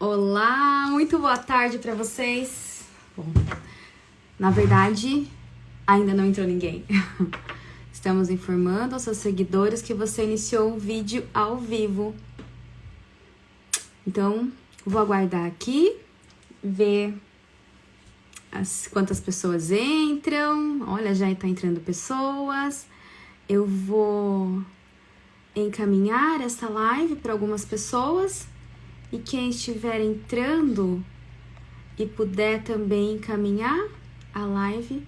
Olá, muito boa tarde para vocês. Bom, na verdade, ainda não entrou ninguém. Estamos informando aos seus seguidores que você iniciou um vídeo ao vivo. Então, vou aguardar aqui, ver quantas pessoas entram. Olha, já está entrando pessoas. Eu vou encaminhar essa live para algumas pessoas. E quem estiver entrando e puder também encaminhar a live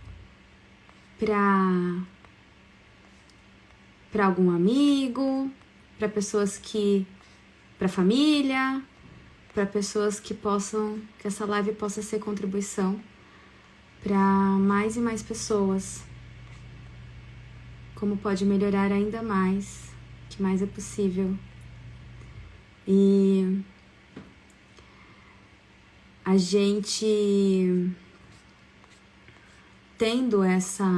para algum amigo, para pessoas para família, para pessoas que essa live possa ser contribuição para mais e mais pessoas. Como pode melhorar ainda mais, o que mais é possível. E a gente tendo essa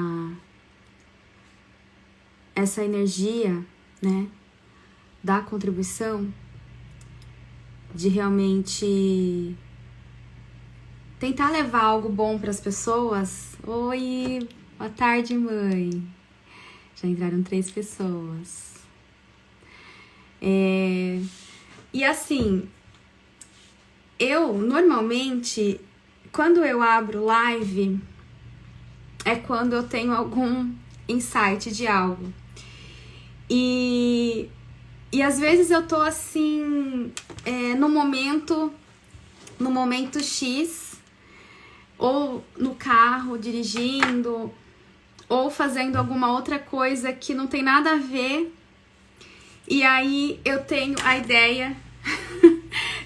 energia, né, da contribuição, de realmente tentar levar algo bom para as pessoas. Oi, boa tarde, mãe. Já entraram 3 pessoas. E assim, eu normalmente, quando eu abro live, é quando eu tenho algum insight de algo. E às vezes eu tô assim, no momento X, ou no carro dirigindo, ou fazendo alguma outra coisa que não tem nada a ver. E aí eu tenho a ideia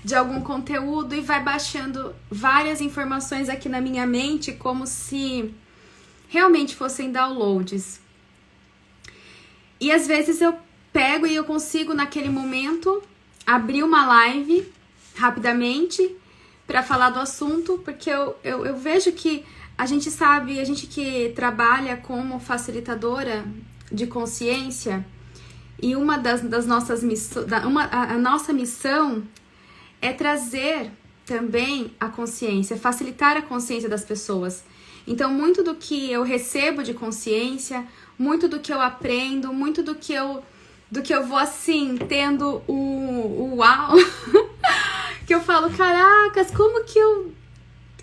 de algum conteúdo e vai baixando várias informações aqui na minha mente, como se realmente fossem downloads. E às vezes eu pego e eu consigo naquele momento abrir uma live rapidamente para falar do assunto, porque eu vejo que a gente sabe, a gente que trabalha como facilitadora de consciência, e uma das nossas missões, a nossa missão é trazer também a consciência, facilitar a consciência das pessoas. Então, muito do que eu recebo de consciência, muito do que eu aprendo, muito do que eu vou assim, tendo o uau, que eu falo, caracas, como que eu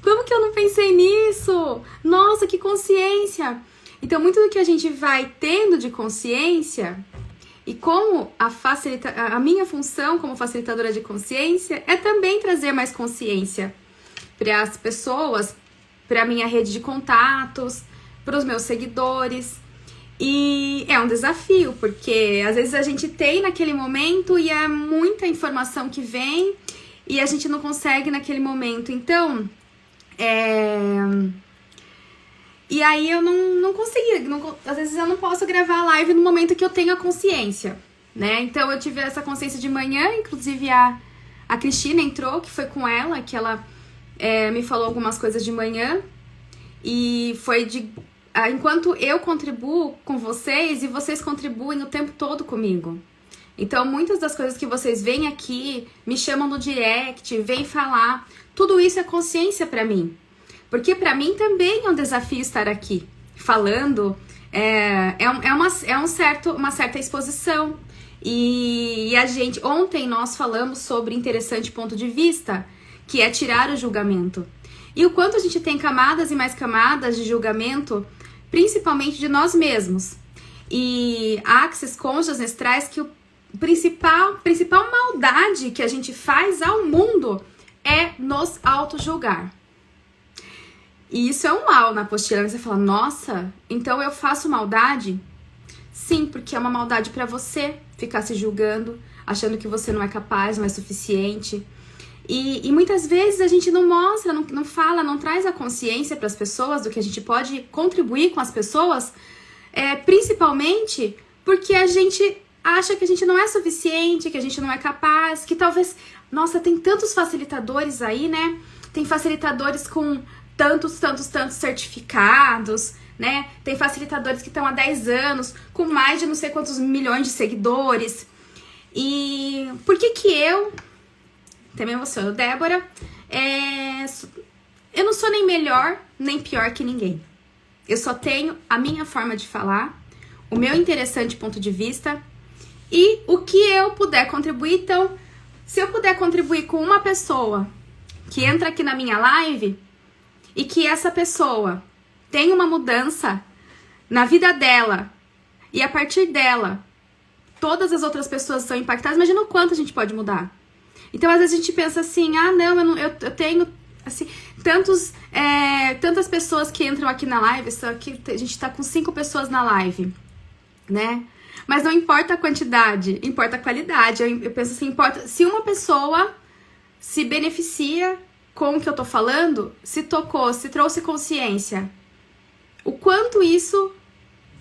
não pensei nisso? Nossa, que consciência! Então, muito do que a gente vai tendo de consciência, e como a minha função como facilitadora de consciência é também trazer mais consciência para as pessoas, para a minha rede de contatos, para os meus seguidores. E é um desafio, porque às vezes a gente tem naquele momento e é muita informação que vem e a gente não consegue naquele momento. Então, e aí eu não consegui, às vezes eu não posso gravar a live no momento que eu tenho a consciência, né? Então eu tive essa consciência de manhã, inclusive a Cristina entrou, que foi com ela, que ela me falou algumas coisas de manhã, e foi enquanto eu contribuo com vocês e vocês contribuem o tempo todo comigo. Então muitas das coisas que vocês veem aqui, me chamam no direct, vêm falar, tudo isso é consciência pra mim. Porque para mim também é um desafio estar aqui falando, uma certa exposição. E ontem nós falamos sobre interessante ponto de vista, que é tirar o julgamento. E o quanto a gente tem camadas e mais camadas de julgamento, principalmente de nós mesmos. E Axis, cônjuges ancestrais, que o principal maldade que a gente faz ao mundo é nos auto-julgar. E isso é um mal na apostila. Você fala, nossa, então eu faço maldade? Sim, porque é uma maldade pra você ficar se julgando, achando que você não é capaz, não é suficiente. E muitas vezes a gente não mostra, não fala, não traz a consciência para as pessoas do que a gente pode contribuir com as pessoas, principalmente porque a gente acha que a gente não é suficiente, que a gente não é capaz, que talvez... Nossa, tem tantos facilitadores aí, né? Tem facilitadores com tantos certificados, né? Tem facilitadores que estão há 10 anos, com mais de não sei quantos milhões de seguidores. E por que eu Também emociono. Débora, eu não sou nem melhor, nem pior que ninguém. Eu só tenho a minha forma de falar, o meu interessante ponto de vista e o que eu puder contribuir. Então, se eu puder contribuir com uma pessoa que entra aqui na minha live e que essa pessoa tem uma mudança na vida dela e a partir dela todas as outras pessoas são impactadas, imagina o quanto a gente pode mudar. Então, às vezes a gente pensa assim, eu tenho assim, tantas pessoas que entram aqui na live, só que a gente tá com 5 pessoas na live, né? Mas não importa a quantidade, importa a qualidade. Eu penso assim, importa se uma pessoa se beneficia com o que eu tô falando, se tocou, se trouxe consciência, o quanto isso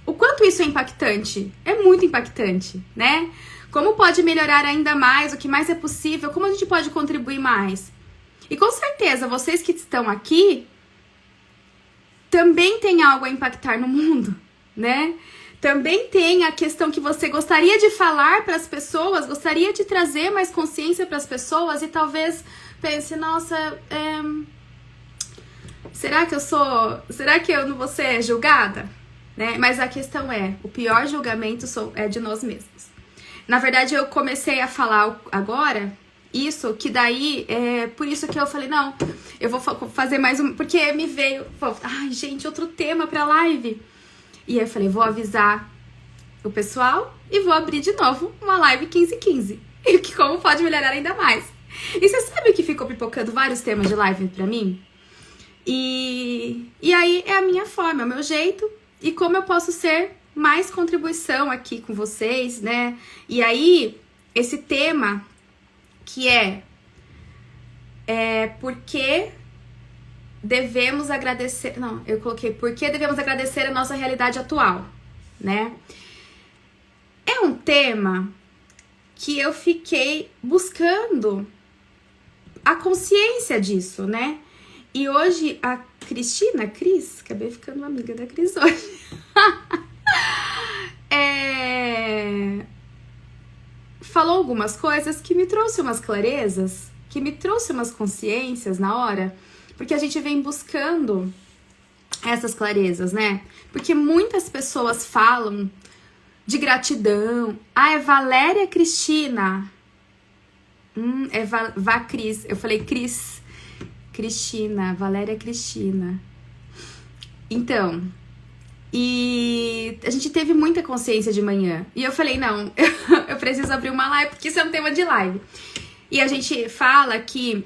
é impactante. É muito impactante, né? Como pode melhorar ainda mais, o que mais é possível, como a gente pode contribuir mais. E com certeza, vocês que estão aqui também têm algo a impactar no mundo, né? Também tem a questão que você gostaria de falar para as pessoas, gostaria de trazer mais consciência para as pessoas e talvez pense, nossa, será que eu não vou ser julgada? Né? Mas a questão o pior julgamento é de nós mesmos. Na verdade, eu comecei a falar agora isso, que daí, por isso que eu falei, não, eu vou fazer mais um, porque me veio, ai gente, outro tema pra live. E aí eu falei, vou avisar o pessoal e vou abrir de novo uma live 15/15. E que como pode melhorar ainda mais. E você sabe que ficou pipocando vários temas de live pra mim? E aí é a minha forma, é o meu jeito e como eu posso ser mais contribuição aqui com vocês, né? E aí, esse tema que por que devemos agradecer... Não, eu coloquei por que devemos agradecer a nossa realidade atual, né? É um tema que eu fiquei buscando a consciência disso, né? E hoje a Cris, acabei ficando amiga da Cris hoje. Falou algumas coisas que me trouxe umas clarezas, que me trouxe umas consciências na hora, porque a gente vem buscando essas clarezas, né? Porque muitas pessoas falam de gratidão. Ah, é Valéria Cristina. Cris. Eu falei Cristina, Valéria Cristina. Então, e a gente teve muita consciência de manhã. E eu falei, não, eu preciso abrir uma live, porque isso é um tema de live. E a gente fala que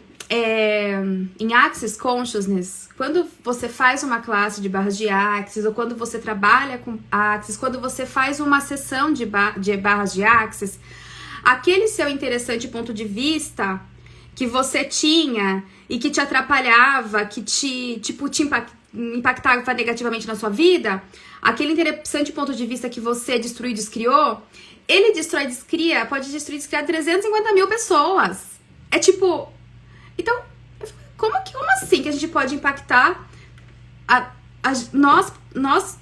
em Access Consciousness, quando você faz uma classe de barras de Access, ou quando você trabalha com Access, quando você faz uma sessão de barras de Access, aquele seu interessante ponto de vista que você tinha e que te atrapalhava, que te impactava negativamente na sua vida, aquele interessante ponto de vista que você destruiu e descriou, ele destrói e descria, pode destruir e descriar 350 mil pessoas. É tipo... Então, como assim que a gente pode impactar nós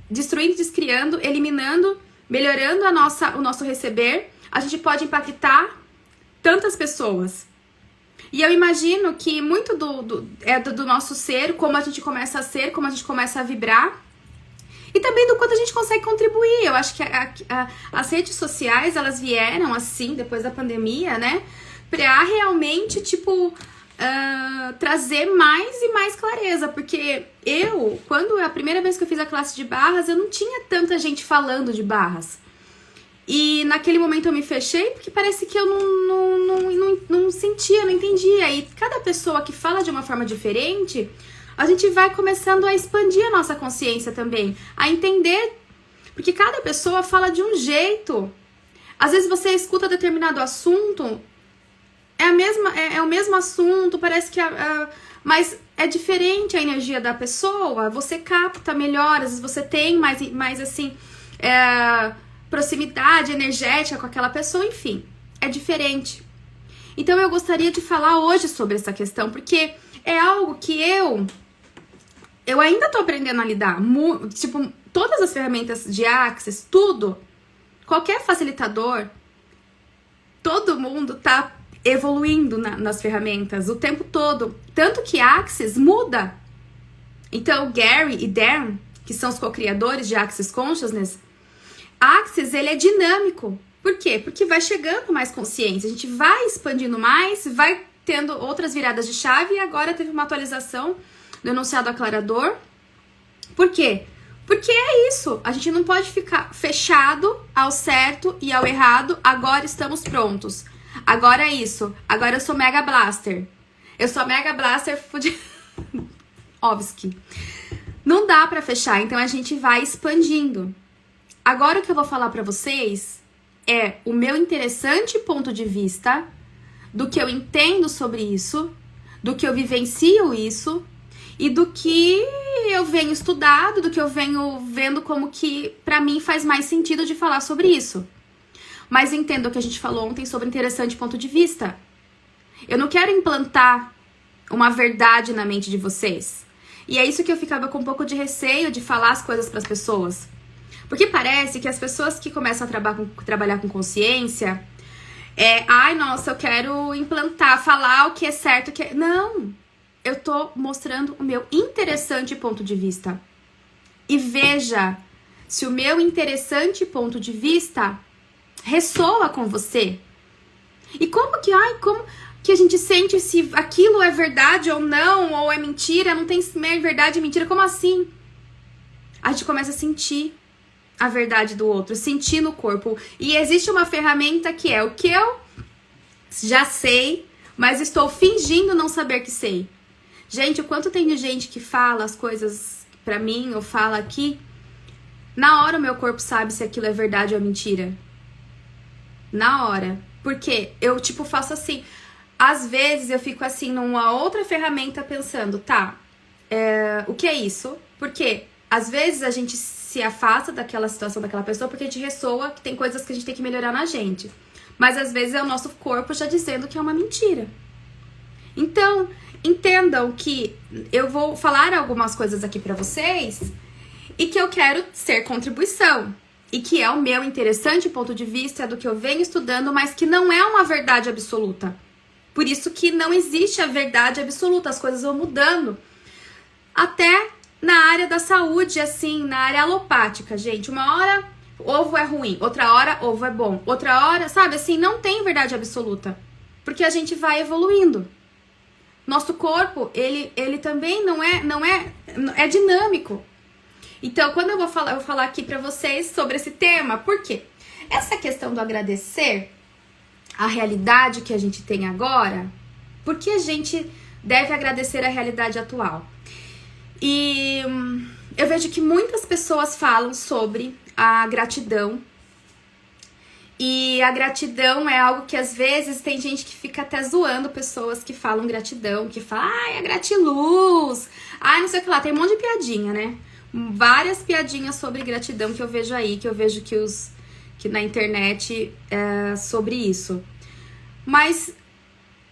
destruindo, descriando, eliminando, melhorando o nosso receber, a gente pode impactar tantas pessoas. E eu imagino que muito do nosso ser, como a gente começa a ser, como a gente começa a vibrar, e também do quanto a gente consegue contribuir. Eu acho que as redes sociais, elas vieram assim, depois da pandemia, né? Pra realmente, trazer mais e mais clareza. Porque quando a primeira vez que eu fiz a classe de barras, eu não tinha tanta gente falando de barras. E naquele momento eu me fechei, porque parece que eu não sentia, não entendia. E cada pessoa que fala de uma forma diferente, a gente vai começando a expandir a nossa consciência também, a entender, porque cada pessoa fala de um jeito. Às vezes você escuta determinado assunto, é o mesmo assunto, parece que mas é diferente a energia da pessoa, você capta melhor, às vezes você tem mais assim, proximidade energética com aquela pessoa, enfim, é diferente. Então eu gostaria de falar hoje sobre essa questão, porque é algo que eu ainda tô aprendendo a lidar. Todas as ferramentas de Access, tudo, qualquer facilitador, todo mundo tá evoluindo nas ferramentas o tempo todo. Tanto que Axis muda. Então, Gary e Dan, que são os co-criadores de Axis Consciousness, Axis, ele é dinâmico. Por quê? Porque vai chegando mais consciência, a gente vai expandindo mais, vai tendo outras viradas de chave e agora teve uma atualização do enunciado aclarador. Por quê? Porque é isso, a gente não pode ficar fechado ao certo e ao errado, agora estamos prontos. Agora é isso, agora eu sou Mega Blaster. Eu sou Mega Blaster Ovski. Não dá pra fechar, então a gente vai expandindo. Agora o que eu vou falar pra vocês é o meu interessante ponto de vista, do que eu entendo sobre isso, do que eu vivencio isso, e do que eu venho estudado, do que eu venho vendo como que pra mim faz mais sentido de falar sobre isso. Mas entendo o que a gente falou ontem sobre interessante ponto de vista. Eu não quero implantar uma verdade na mente de vocês. E é isso que eu ficava com um pouco de receio de falar as coisas pras pessoas. Porque parece que as pessoas que começam a trabalhar com consciência, ai, nossa, eu quero implantar, falar o que é certo, o que é... Não! Eu tô mostrando o meu interessante ponto de vista. E veja se o meu interessante ponto de vista ressoa com você. E como que a gente sente se aquilo é verdade ou não, ou é mentira, não tem verdade e mentira, como assim? A gente começa a sentir a verdade do outro, sentir no corpo. E existe uma ferramenta que é o que eu já sei, mas estou fingindo não saber que sei. Gente, o quanto tem de gente que fala as coisas pra mim, ou fala aqui, na hora o meu corpo sabe se aquilo é verdade ou mentira. Na hora. Porque eu, faço assim. Às vezes eu fico assim, numa outra ferramenta pensando, tá, o que é isso? Porque às vezes a gente se afasta daquela situação, daquela pessoa, porque a gente ressoa que tem coisas que a gente tem que melhorar na gente. Mas às vezes é o nosso corpo já dizendo que é uma mentira. Então, entendam que eu vou falar algumas coisas aqui pra vocês e que eu quero ser contribuição. E que é o meu interessante ponto de vista, é do que eu venho estudando, mas que não é uma verdade absoluta. Por isso que não existe a verdade absoluta, as coisas vão mudando. Até na área da saúde, assim, na área alopática, gente. Uma hora ovo é ruim, outra hora ovo é bom, outra hora, sabe, assim, não tem verdade absoluta. Porque a gente vai evoluindo. Nosso corpo, ele também é dinâmico. Então, quando eu vou falar aqui pra vocês sobre esse tema, por quê? Essa questão do agradecer a realidade que a gente tem agora, por que a gente deve agradecer a realidade atual? E eu vejo que muitas pessoas falam sobre a gratidão. E a gratidão é algo que às vezes tem gente que fica até zoando pessoas que falam gratidão, que fala, ai, é gratiluz, ai, não sei o que lá, tem um monte de piadinha, né? Várias piadinhas sobre gratidão que eu vejo aí, que eu vejo que na internet sobre isso. Mas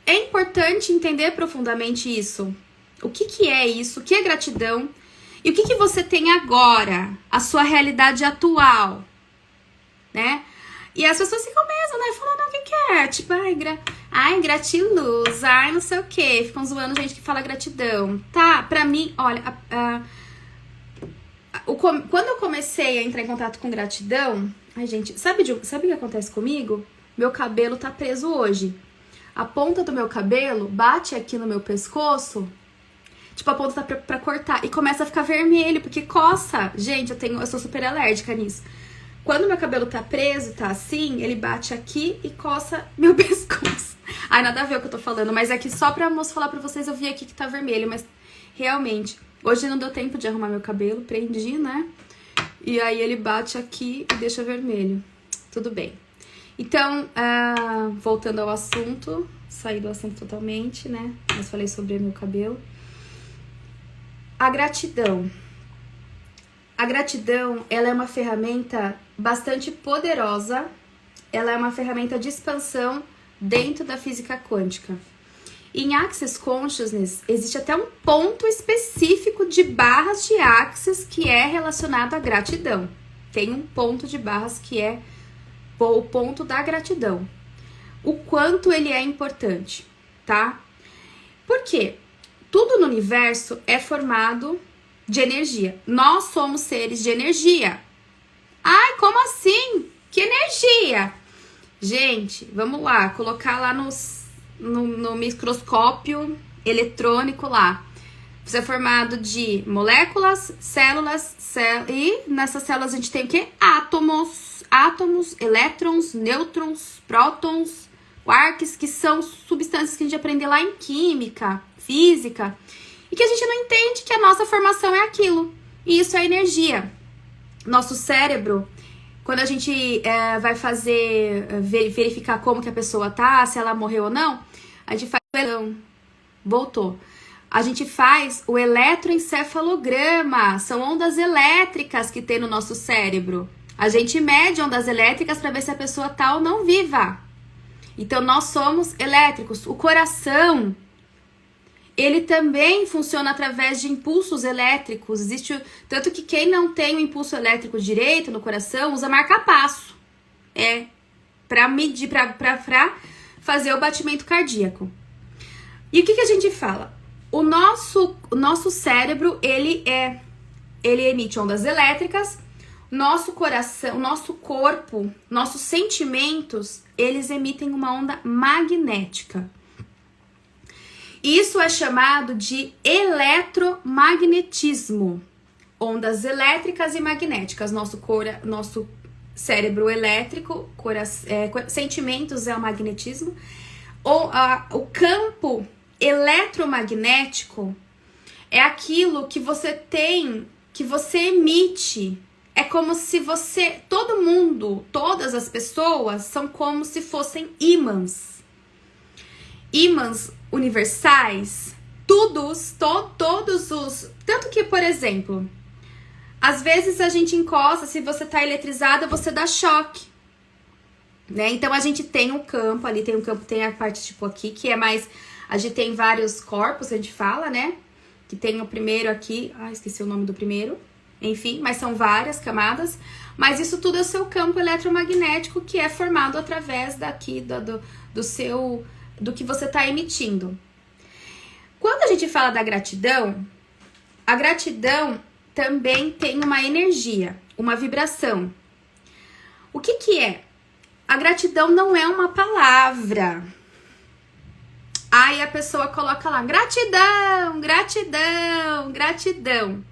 é importante entender profundamente isso. O que é isso? O que é gratidão? E o que você tem agora? A sua realidade atual, né? E as pessoas ficam mesmo, né? Falando o que é. Tipo, ai, gratiluz, ai, não sei o que. Ficam zoando gente que fala gratidão. Tá, pra mim, olha, quando eu comecei a entrar em contato com gratidão... Ai, gente, sabe o que acontece comigo? Meu cabelo tá preso hoje. A ponta do meu cabelo bate aqui no meu pescoço. Tipo, a ponta tá pra cortar. E começa a ficar vermelho, porque coça. Gente, eu sou super alérgica nisso. Quando meu cabelo tá preso, tá assim, ele bate aqui e coça meu pescoço. Ai, nada a ver o que eu tô falando, mas é que só pra moço falar pra vocês, eu vi aqui que tá vermelho, mas realmente, hoje não deu tempo de arrumar meu cabelo, prendi, né? E aí ele bate aqui e deixa vermelho. Tudo bem. Então, voltando ao assunto, saí do assunto totalmente, né? Mas falei sobre meu cabelo. A gratidão. A gratidão, ela é uma ferramenta bastante poderosa, ela é uma ferramenta de expansão dentro da física quântica. Em Access Consciousness, existe até um ponto específico de barras de Access que é relacionado à gratidão. Tem um ponto de barras que é o ponto da gratidão. o quanto ele é importante, tá? Por quê? Tudo no universo é formado de energia. Nós somos seres de energia. Ai, como assim? Que energia? Gente, vamos lá, colocar lá no microscópio eletrônico lá. Você é formado de moléculas, células, e nessas células a gente tem o quê? Átomos, elétrons, nêutrons, prótons, quarks, que são substâncias que a gente aprende lá em química, física, e que a gente não entende que a nossa formação é aquilo. E isso é energia. Nosso cérebro, quando a gente vai verificar como que a pessoa tá, se ela morreu ou não, a gente faz voltou. A gente faz o eletroencefalograma, são ondas elétricas que tem no nosso cérebro. A gente mede ondas elétricas para ver se a pessoa tá ou não viva. Então, nós somos elétricos. O coração, ele também funciona através de impulsos elétricos. Tanto que quem não tem o impulso elétrico direito no coração usa marca-passo. Para medir, para fazer o batimento cardíaco. E o que a gente fala? O nosso cérebro, ele emite ondas elétricas. Nosso coração, nosso corpo, nossos sentimentos, eles emitem uma onda magnética. Isso é chamado de eletromagnetismo. Ondas elétricas e magnéticas. Nosso cérebro elétrico, sentimentos é o magnetismo. O campo eletromagnético é aquilo que você tem, que você emite. É como se todo mundo, todas as pessoas são como se fossem ímãs. Ímãs universais, todos os... Tanto que, por exemplo, às vezes a gente encosta, se você tá eletrizada, você dá choque, né? Então a gente tem um campo ali, tem a parte tipo aqui, que é mais... A gente tem vários corpos, a gente fala, né? Que tem o primeiro aqui, esqueci o nome do primeiro. Enfim, mas são várias camadas. Mas isso tudo é o seu campo eletromagnético, que é formado através daqui do que você está emitindo. Quando a gente fala da gratidão, a gratidão também tem uma energia, uma vibração. O que é? A gratidão não é uma palavra. Aí a pessoa coloca lá, gratidão, gratidão, gratidão.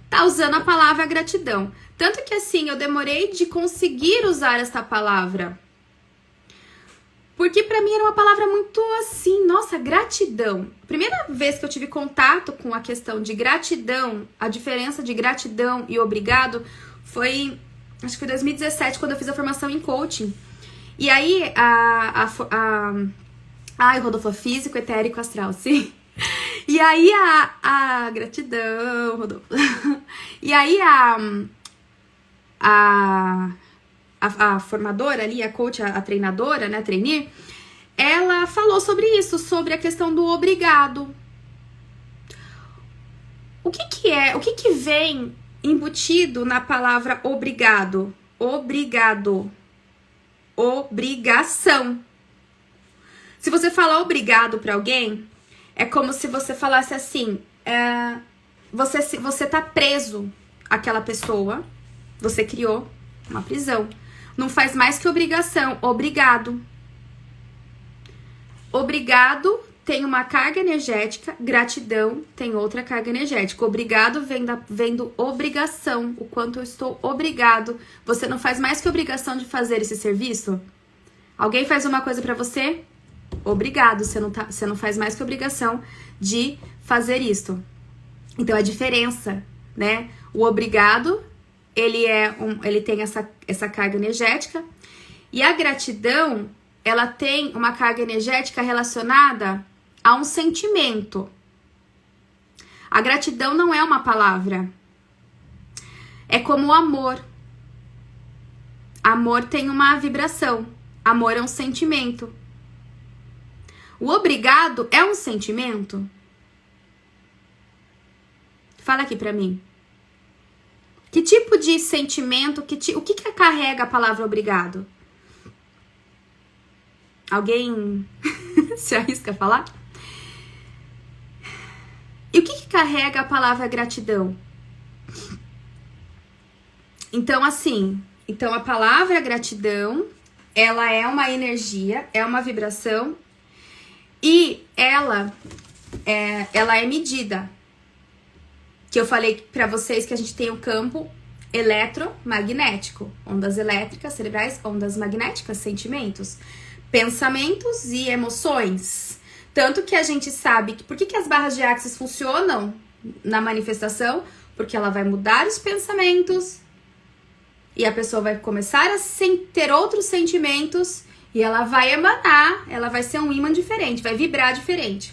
Tá usando a palavra gratidão. Tanto que assim, eu demorei de conseguir usar essa palavra. Porque pra mim era uma palavra muito assim, nossa, gratidão. Primeira vez que eu tive contato com a questão de gratidão, a diferença de gratidão e obrigado, foi, acho que foi 2017, quando eu fiz a formação em coaching. E aí, Rodolfo, físico, etérico, astral, sim. E aí a gratidão, Rodolfo. E aí a formadora ali, a coach, a treinadora, né, a trainee, ela falou sobre isso, sobre a questão do obrigado. O que vem embutido na palavra obrigado? Obrigado. Obrigação. Se você falar obrigado pra alguém, é como se você falasse assim, você tá preso àquela pessoa, você criou uma prisão. Não faz mais que obrigação, obrigado. Obrigado tem uma carga energética, gratidão tem outra carga energética. Obrigado vem do obrigação, o quanto eu estou obrigado. Você não faz mais que obrigação de fazer esse serviço? Alguém faz uma coisa pra você? Obrigado, você não faz mais que obrigação de fazer isto. Então, a diferença, né? O obrigado, ele tem essa carga energética. E a gratidão, ela tem uma carga energética relacionada a um sentimento. A gratidão não é uma palavra. É como o amor. Amor tem uma vibração. Amor é um sentimento. O obrigado é um sentimento? Fala aqui pra mim. Que tipo de sentimento, o que carrega a palavra obrigado? Alguém se arrisca a falar? E o que carrega a palavra gratidão? Então, assim, a palavra gratidão, ela é uma energia, é uma vibração e ela é medida. Que eu falei pra vocês que a gente tem o campo eletromagnético, ondas elétricas cerebrais, ondas magnéticas, sentimentos, pensamentos e emoções. Tanto que a gente sabe que por que as barras de Axis funcionam na manifestação? Porque ela vai mudar os pensamentos e a pessoa vai começar a ter outros sentimentos e ela vai emanar, ela vai ser um ímã diferente, vai vibrar diferente.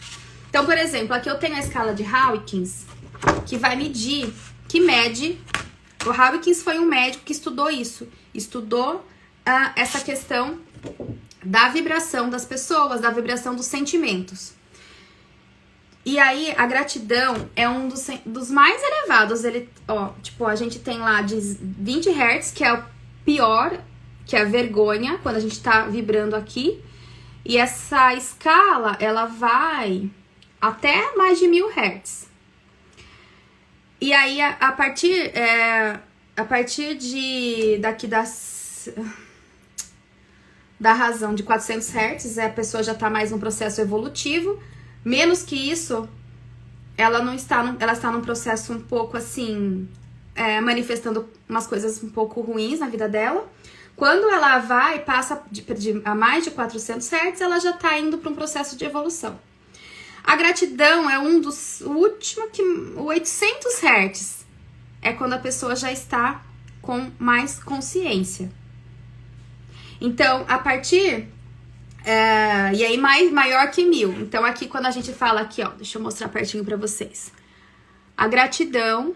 Então, por exemplo, aqui eu tenho a escala de Hawkins, que vai medir, que mede. O Hawkins foi um médico que estudou isso, estudou essa questão da vibração das pessoas, da vibração dos sentimentos. E aí, a gratidão é um dos mais elevados. A gente tem lá de 20 Hz, que é o pior, que é a vergonha, quando a gente tá vibrando aqui. E essa escala, ela vai até mais de 1000 Hz. E aí, a partir da razão de 400 Hz, a pessoa já tá mais num processo evolutivo. Menos que isso, ela está num processo um pouco assim, manifestando umas coisas um pouco ruins na vida dela. Quando ela passa a mais de 400 Hz, ela já está indo para um processo de evolução. A gratidão é um dos últimos, o 800 Hz é quando a pessoa já está com mais consciência. Então, a partir... e aí maior que 1000. Então aqui quando a gente fala aqui, ó, deixa eu mostrar pertinho pra vocês. A gratidão,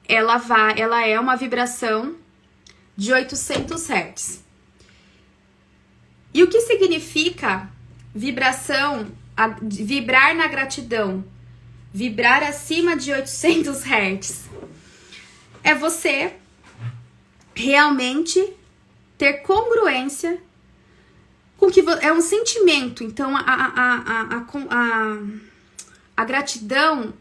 ela é uma vibração de 800 Hz. E o que significa vibração, vibrar na gratidão? Vibrar acima de 800 Hz. É você realmente ter congruência com que é um sentimento. Então a gratidão,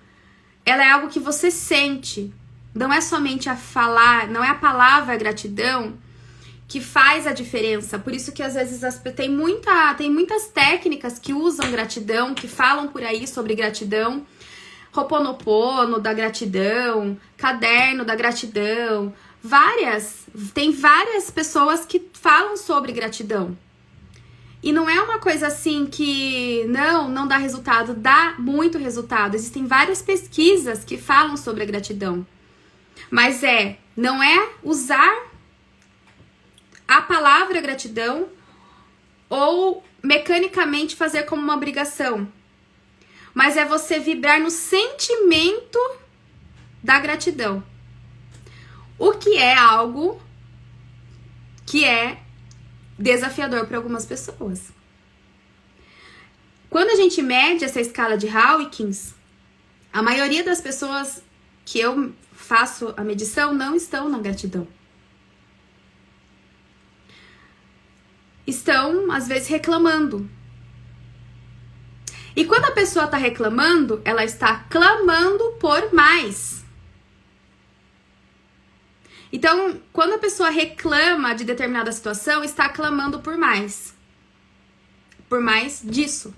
ela é algo que você sente. Não é somente a falar, não é a palavra gratidão que faz a diferença. Por isso que às vezes tem muitas técnicas que usam gratidão, que falam por aí sobre gratidão. Ho'oponopono da gratidão, caderno da gratidão, tem várias pessoas que falam sobre gratidão. E não é uma coisa assim que não dá resultado, dá muito resultado. Existem várias pesquisas que falam sobre a gratidão. Mas não é usar a palavra gratidão ou mecanicamente fazer como uma obrigação. Mas é você vibrar no sentimento da gratidão. O que é algo que é desafiador para algumas pessoas. Quando a gente mede essa escala de Hawkins, a maioria das pessoas que eu faço a medição não estão na gratidão. Estão, às vezes, reclamando. E quando a pessoa está reclamando, ela está clamando por mais. Então, quando a pessoa reclama de determinada situação, está clamando por mais. Por mais disso.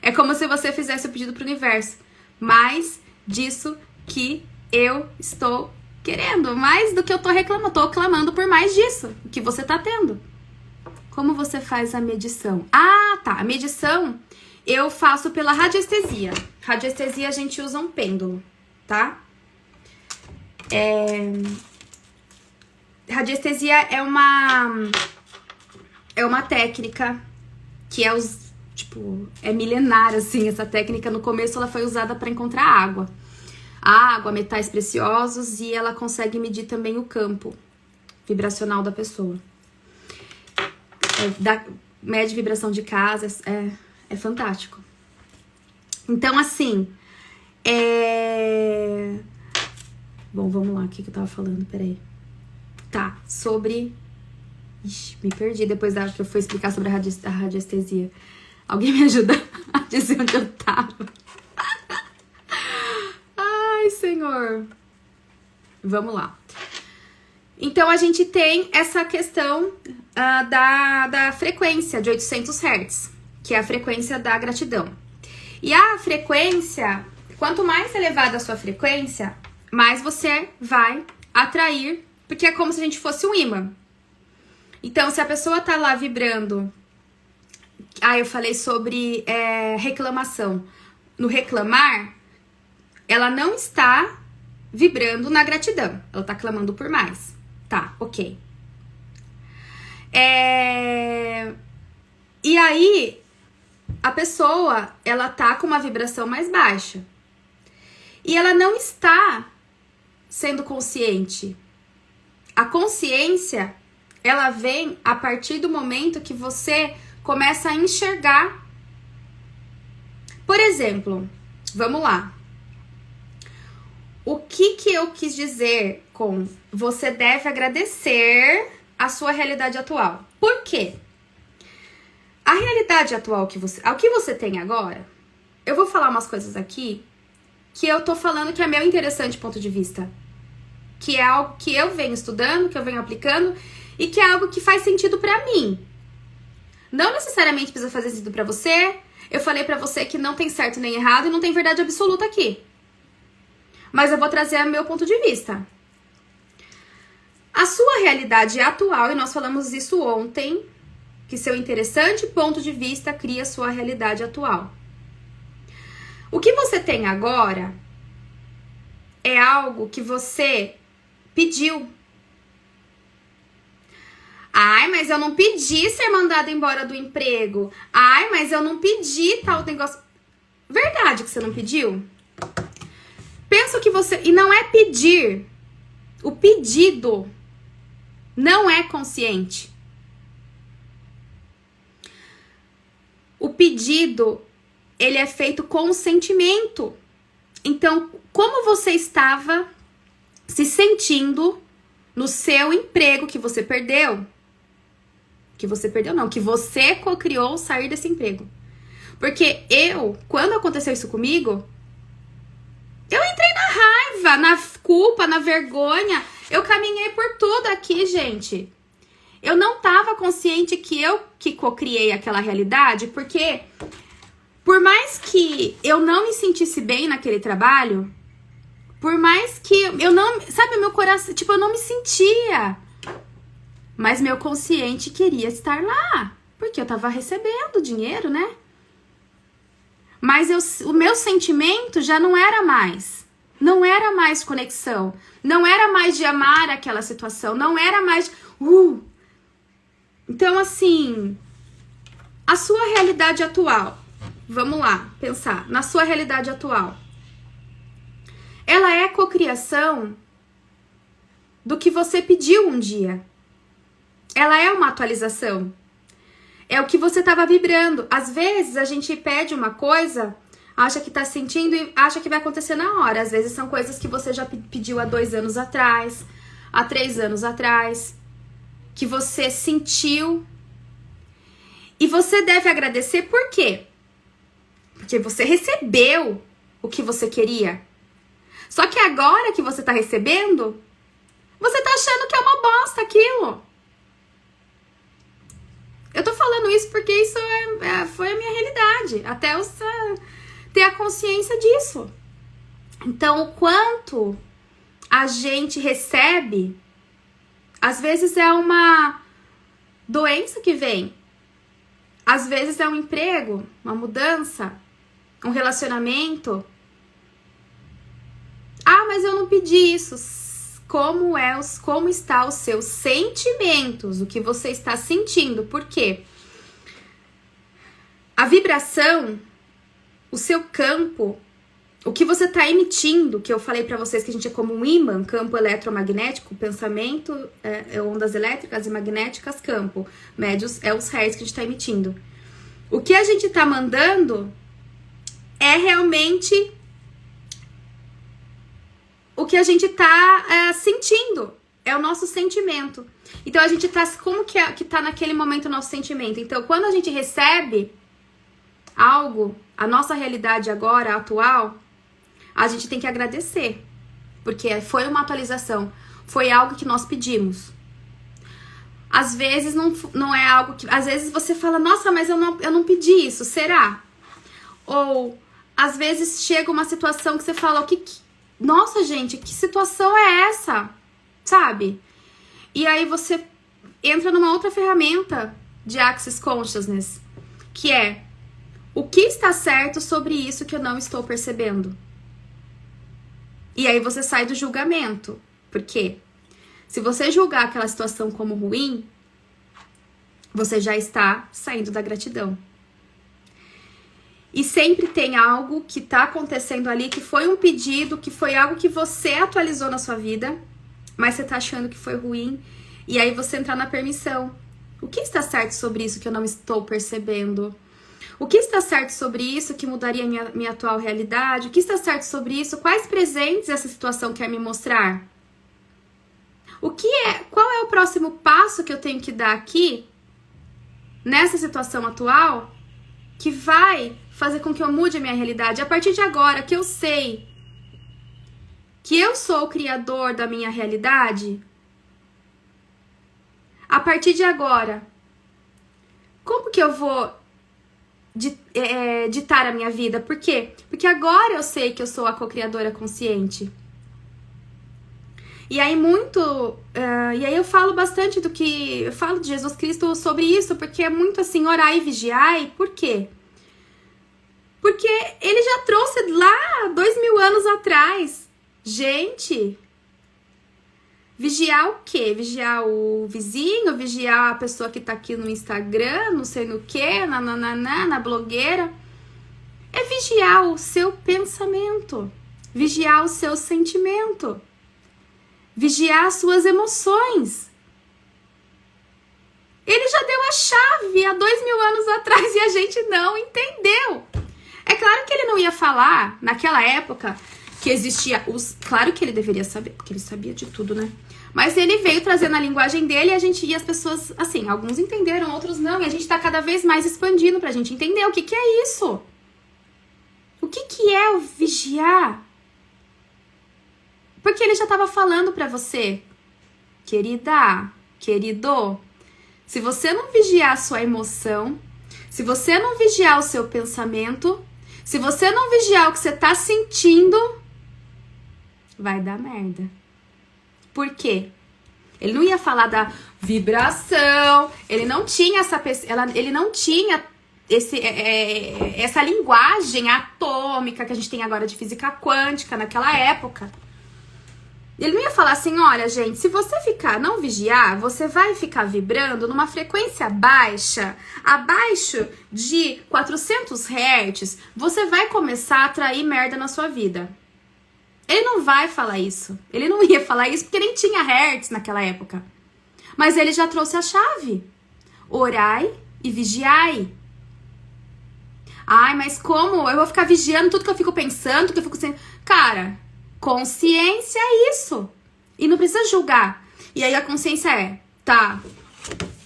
É como se você fizesse o pedido para o universo. Mais disso que eu estou querendo. Mais do que eu estou reclamando. Estou clamando por mais disso. O que você está tendo. Como você faz a medição? Ah, tá. A medição eu faço pela radiestesia. Radiestesia a gente usa um pêndulo, tá? Radiestesia é uma técnica que é milenar, assim, essa técnica. No começo ela foi usada para encontrar água. Água, metais preciosos, e ela consegue medir também o campo vibracional da pessoa. Mede vibração de casa, é fantástico. Então, assim, Bom, vamos lá, o que eu tava falando, peraí. Tá, sobre Ixi, me perdi depois que eu fui explicar sobre a radiestesia. Alguém me ajuda a dizer onde eu tava? Ai, Senhor. Vamos lá. Então, a gente tem essa questão da frequência de 800 Hz, que é a frequência da gratidão. E a frequência, quanto mais elevada a sua frequência, mais você vai atrair, porque é como se a gente fosse um imã. Então, se a pessoa tá lá vibrando... eu falei sobre reclamação. No reclamar, ela não está vibrando na gratidão. Ela tá clamando por mais. Tá, ok. E aí, a pessoa, ela tá com uma vibração mais baixa. E ela não está sendo consciente. A consciência, ela vem a partir do momento que você começa a enxergar. Por exemplo, vamos lá. O que eu quis dizer com você deve agradecer a sua realidade atual? Por quê? A realidade atual ao que você tem agora, eu vou falar umas coisas aqui que eu tô falando que é meu interessante ponto de vista. Que é algo que eu venho estudando, que eu venho aplicando e que é algo que faz sentido pra mim. Não necessariamente precisa fazer sentido pra você. Eu falei pra você que não tem certo nem errado e não tem verdade absoluta aqui. Mas eu vou trazer o meu ponto de vista. A sua realidade atual, e nós falamos isso ontem, que seu interessante ponto de vista cria sua realidade atual. O que você tem agora é algo que você pediu. Ai, mas eu não pedi ser mandado embora do emprego. Ai, mas eu não pedi tal negócio. Verdade que você não pediu? Pensa que você... E não é pedir. O pedido não é consciente. O pedido, ele é feito com o sentimento. Então, como você estava se sentindo no seu emprego que você perdeu? Que você perdeu não, que você co-criou sair desse emprego. Porque quando aconteceu isso comigo, eu entrei na raiva, na culpa, na vergonha. Eu caminhei por tudo aqui, gente. Eu não tava consciente que eu que co-criei aquela realidade, porque por mais que eu não me sentisse bem naquele trabalho, por mais que eu não... Sabe, meu coração... Tipo, eu não me sentia. Mas meu consciente queria estar lá. Porque eu tava recebendo dinheiro, né? Mas o meu sentimento já não era mais. Não era mais conexão. Não era mais de amar aquela situação. Não era mais... Então, assim... A sua realidade atual... Vamos lá, pensar. Na sua realidade atual... Ela é cocriação do que você pediu um dia. Ela é uma atualização. É o que você estava vibrando. Às vezes a gente pede uma coisa, acha que está sentindo e acha que vai acontecer na hora. Às vezes são coisas que você já pediu há 2 anos atrás, há 3 anos atrás, que você sentiu. E você deve agradecer por quê? Porque você recebeu o que você queria. Só que agora que você tá recebendo, você tá achando que é uma bosta aquilo. Eu tô falando isso porque isso foi a minha realidade. Até eu ter a consciência disso. Então, o quanto a gente recebe, às vezes é uma doença que vem. Às vezes é um emprego, uma mudança, um relacionamento. Ah, mas eu não pedi isso. Como está os seus sentimentos, o que você está sentindo? Por quê? A vibração, o seu campo, o que você está emitindo, que eu falei para vocês que a gente é como um ímã, campo eletromagnético, pensamento, ondas elétricas e magnéticas, campo. Médios é os hertz que a gente está emitindo. O que a gente está mandando é realmente... o que a gente tá sentindo. É o nosso sentimento. Então a gente tá, como que tá naquele momento o nosso sentimento? Então quando a gente recebe algo, a nossa realidade agora, atual, a gente tem que agradecer. Porque foi uma atualização, foi algo que nós pedimos. Às vezes não é algo que... Às vezes você fala, nossa, mas eu não pedi isso, será? Ou, às vezes chega uma situação que você fala, nossa, gente, que situação é essa? Sabe? E aí você entra numa outra ferramenta de Access Consciousness, que é, o que está certo sobre isso que eu não estou percebendo? E aí você sai do julgamento. Por quê? Se você julgar aquela situação como ruim, você já está saindo da gratidão. E sempre tem algo que está acontecendo ali, que foi um pedido, que foi algo que você atualizou na sua vida, mas você está achando que foi ruim, e aí você entra na permissão. O que está certo sobre isso que eu não estou percebendo? O que está certo sobre isso que mudaria minha atual realidade? O que está certo sobre isso? Quais presentes essa situação quer me mostrar? Qual é o próximo passo que eu tenho que dar aqui, nessa situação atual, que vai fazer com que eu mude a minha realidade? A partir de agora, que eu sei que eu sou o criador da minha realidade, a partir de agora, como que eu vou ditar a minha vida? Por quê? Porque agora eu sei que eu sou a co-criadora consciente. E aí e aí eu falo bastante eu falo de Jesus Cristo sobre isso, porque é muito assim, orai e vigiai. Por quê? Porque ele já trouxe lá 2000 anos atrás. Gente, vigiar o quê? Vigiar o vizinho, vigiar a pessoa que tá aqui no Instagram, não sei no quê, na blogueira. É vigiar o seu pensamento, vigiar o seu sentimento, vigiar as suas emoções. Ele já deu a chave há 2000 anos atrás e a gente não entendeu. É claro que ele não ia falar, naquela época, que existia Claro que ele deveria saber, porque ele sabia de tudo, né? Mas ele veio trazendo a linguagem dele e as pessoas, assim, alguns entenderam, outros não. E a gente tá cada vez mais expandindo pra gente entender o que é isso. O que é o vigiar? Porque ele já estava falando pra você, querida, querido, se você não vigiar a sua emoção, se você não vigiar o seu pensamento, se você não vigiar o que você tá sentindo, vai dar merda. Por quê? Ele não ia falar da vibração, ele não tinha essa linguagem atômica que a gente tem agora de física quântica naquela época. Ele não ia falar assim, olha, gente, se você não vigiar, você vai ficar vibrando numa frequência baixa, abaixo de 400 Hz, você vai começar a atrair merda na sua vida. Ele não vai falar isso. Ele não ia falar isso porque nem tinha Hertz naquela época. Mas ele já trouxe a chave. Orai e vigiai. Ai, mas como? Eu vou ficar vigiando tudo que eu fico pensando, tudo que eu fico sentindo. Cara, consciência é isso. E não precisa julgar. E aí a consciência tá,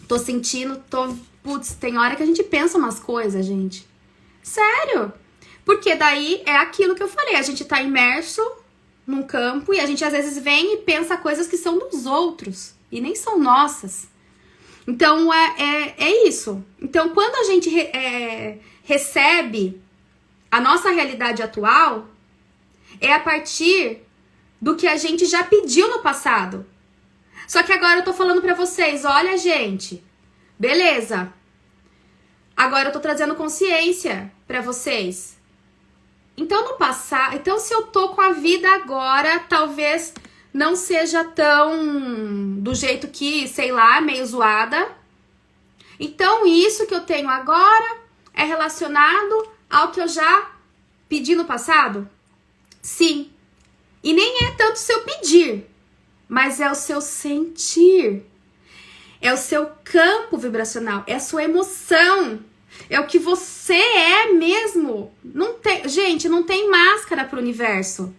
tô sentindo, putz, tem hora que a gente pensa umas coisas, gente. Sério. Porque daí é aquilo que eu falei, a gente tá imerso num campo e a gente às vezes vem e pensa coisas que são dos outros e nem são nossas. Então é isso. Então quando a gente recebe a nossa realidade atual, é a partir do que a gente já pediu no passado. Só que agora eu tô falando pra vocês, olha, gente, beleza. Agora eu tô trazendo consciência pra vocês. Então no passado, então se eu tô com a vida agora, talvez não seja tão do jeito que, sei lá, meio zoada. Então isso que eu tenho agora é relacionado ao que eu já pedi no passado? Sim. E nem é tanto o seu pedir, mas é o seu sentir. É o seu campo vibracional, é a sua emoção. É o que você é mesmo. Gente, não tem máscara pro universo.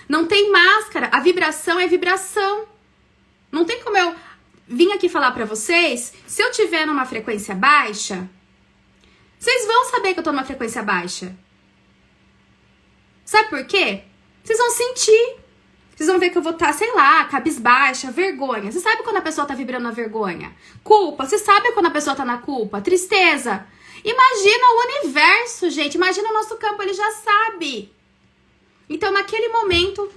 Não tem máscara. A vibração é vibração. Não tem como eu vir aqui falar pra vocês, se eu tiver numa frequência baixa, vocês vão saber que eu tô numa frequência baixa. Sabe por quê? Vocês vão sentir. Vocês vão ver que eu vou estar, sei lá, cabisbaixa, vergonha. Você sabe quando a pessoa tá vibrando na vergonha? Culpa. Você sabe quando a pessoa tá na culpa? Tristeza. Imagina o universo, gente. Imagina o nosso campo, ele já sabe. Então, naquele momento,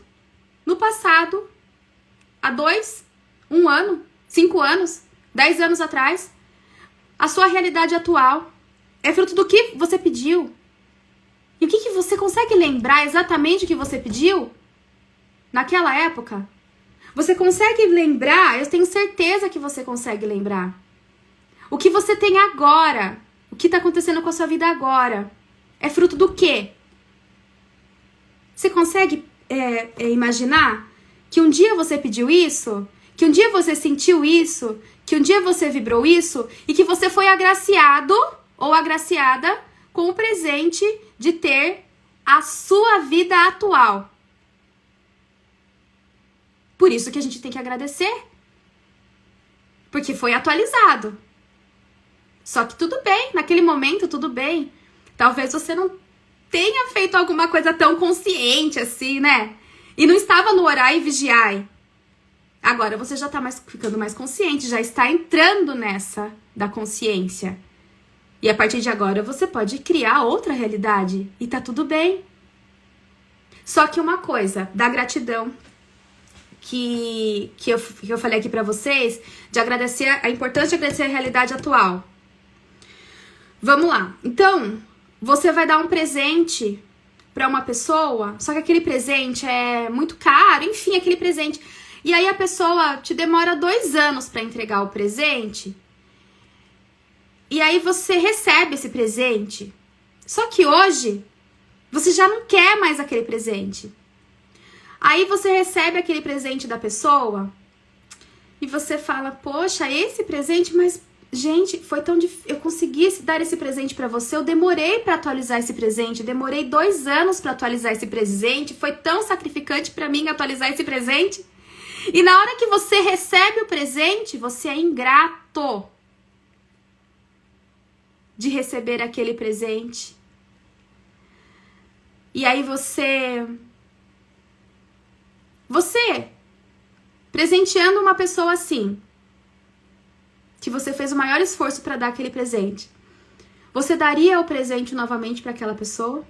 no passado, há 2, 1 ano, 5 anos, 10 anos atrás, a sua realidade atual é fruto do que você pediu. E o que você consegue lembrar exatamente o que você pediu? Naquela época? Você consegue lembrar? Eu tenho certeza que você consegue lembrar. O que você tem agora, o que está acontecendo com a sua vida agora, é fruto do quê? Você consegue imaginar que um dia você pediu isso? Que um dia você sentiu isso? Que um dia você vibrou isso? E que você foi agraciado ou agraciada com o presente de ter a sua vida atual. Por isso que a gente tem que agradecer. Porque foi atualizado. Só que tudo bem, naquele momento tudo bem. Talvez você não tenha feito alguma coisa tão consciente assim, né? E não estava no orar e vigiar. Agora você já está ficando mais consciente, já está entrando nessa da consciência. E a partir de agora você pode criar outra realidade. E tá tudo bem. Só que uma coisa, da gratidão que eu falei aqui pra vocês, de agradecer, a importância de agradecer a realidade atual. Vamos lá. Então, você vai dar um presente pra uma pessoa, só que aquele presente é muito caro, enfim, aquele presente. E aí a pessoa te demora 2 anos pra entregar o presente. E aí você recebe esse presente. Só que hoje, você já não quer mais aquele presente. Aí você recebe aquele presente da pessoa e você fala, poxa, esse presente, mas, gente, foi tão difícil. Eu consegui dar esse presente pra você, eu demorei pra atualizar esse presente, demorei 2 anos pra atualizar esse presente, foi tão sacrificante pra mim atualizar esse presente. E na hora que você recebe o presente, você é ingrato de receber aquele presente. E aí você presenteando uma pessoa assim, que você fez o maior esforço para dar aquele presente, você daria o presente novamente para aquela pessoa?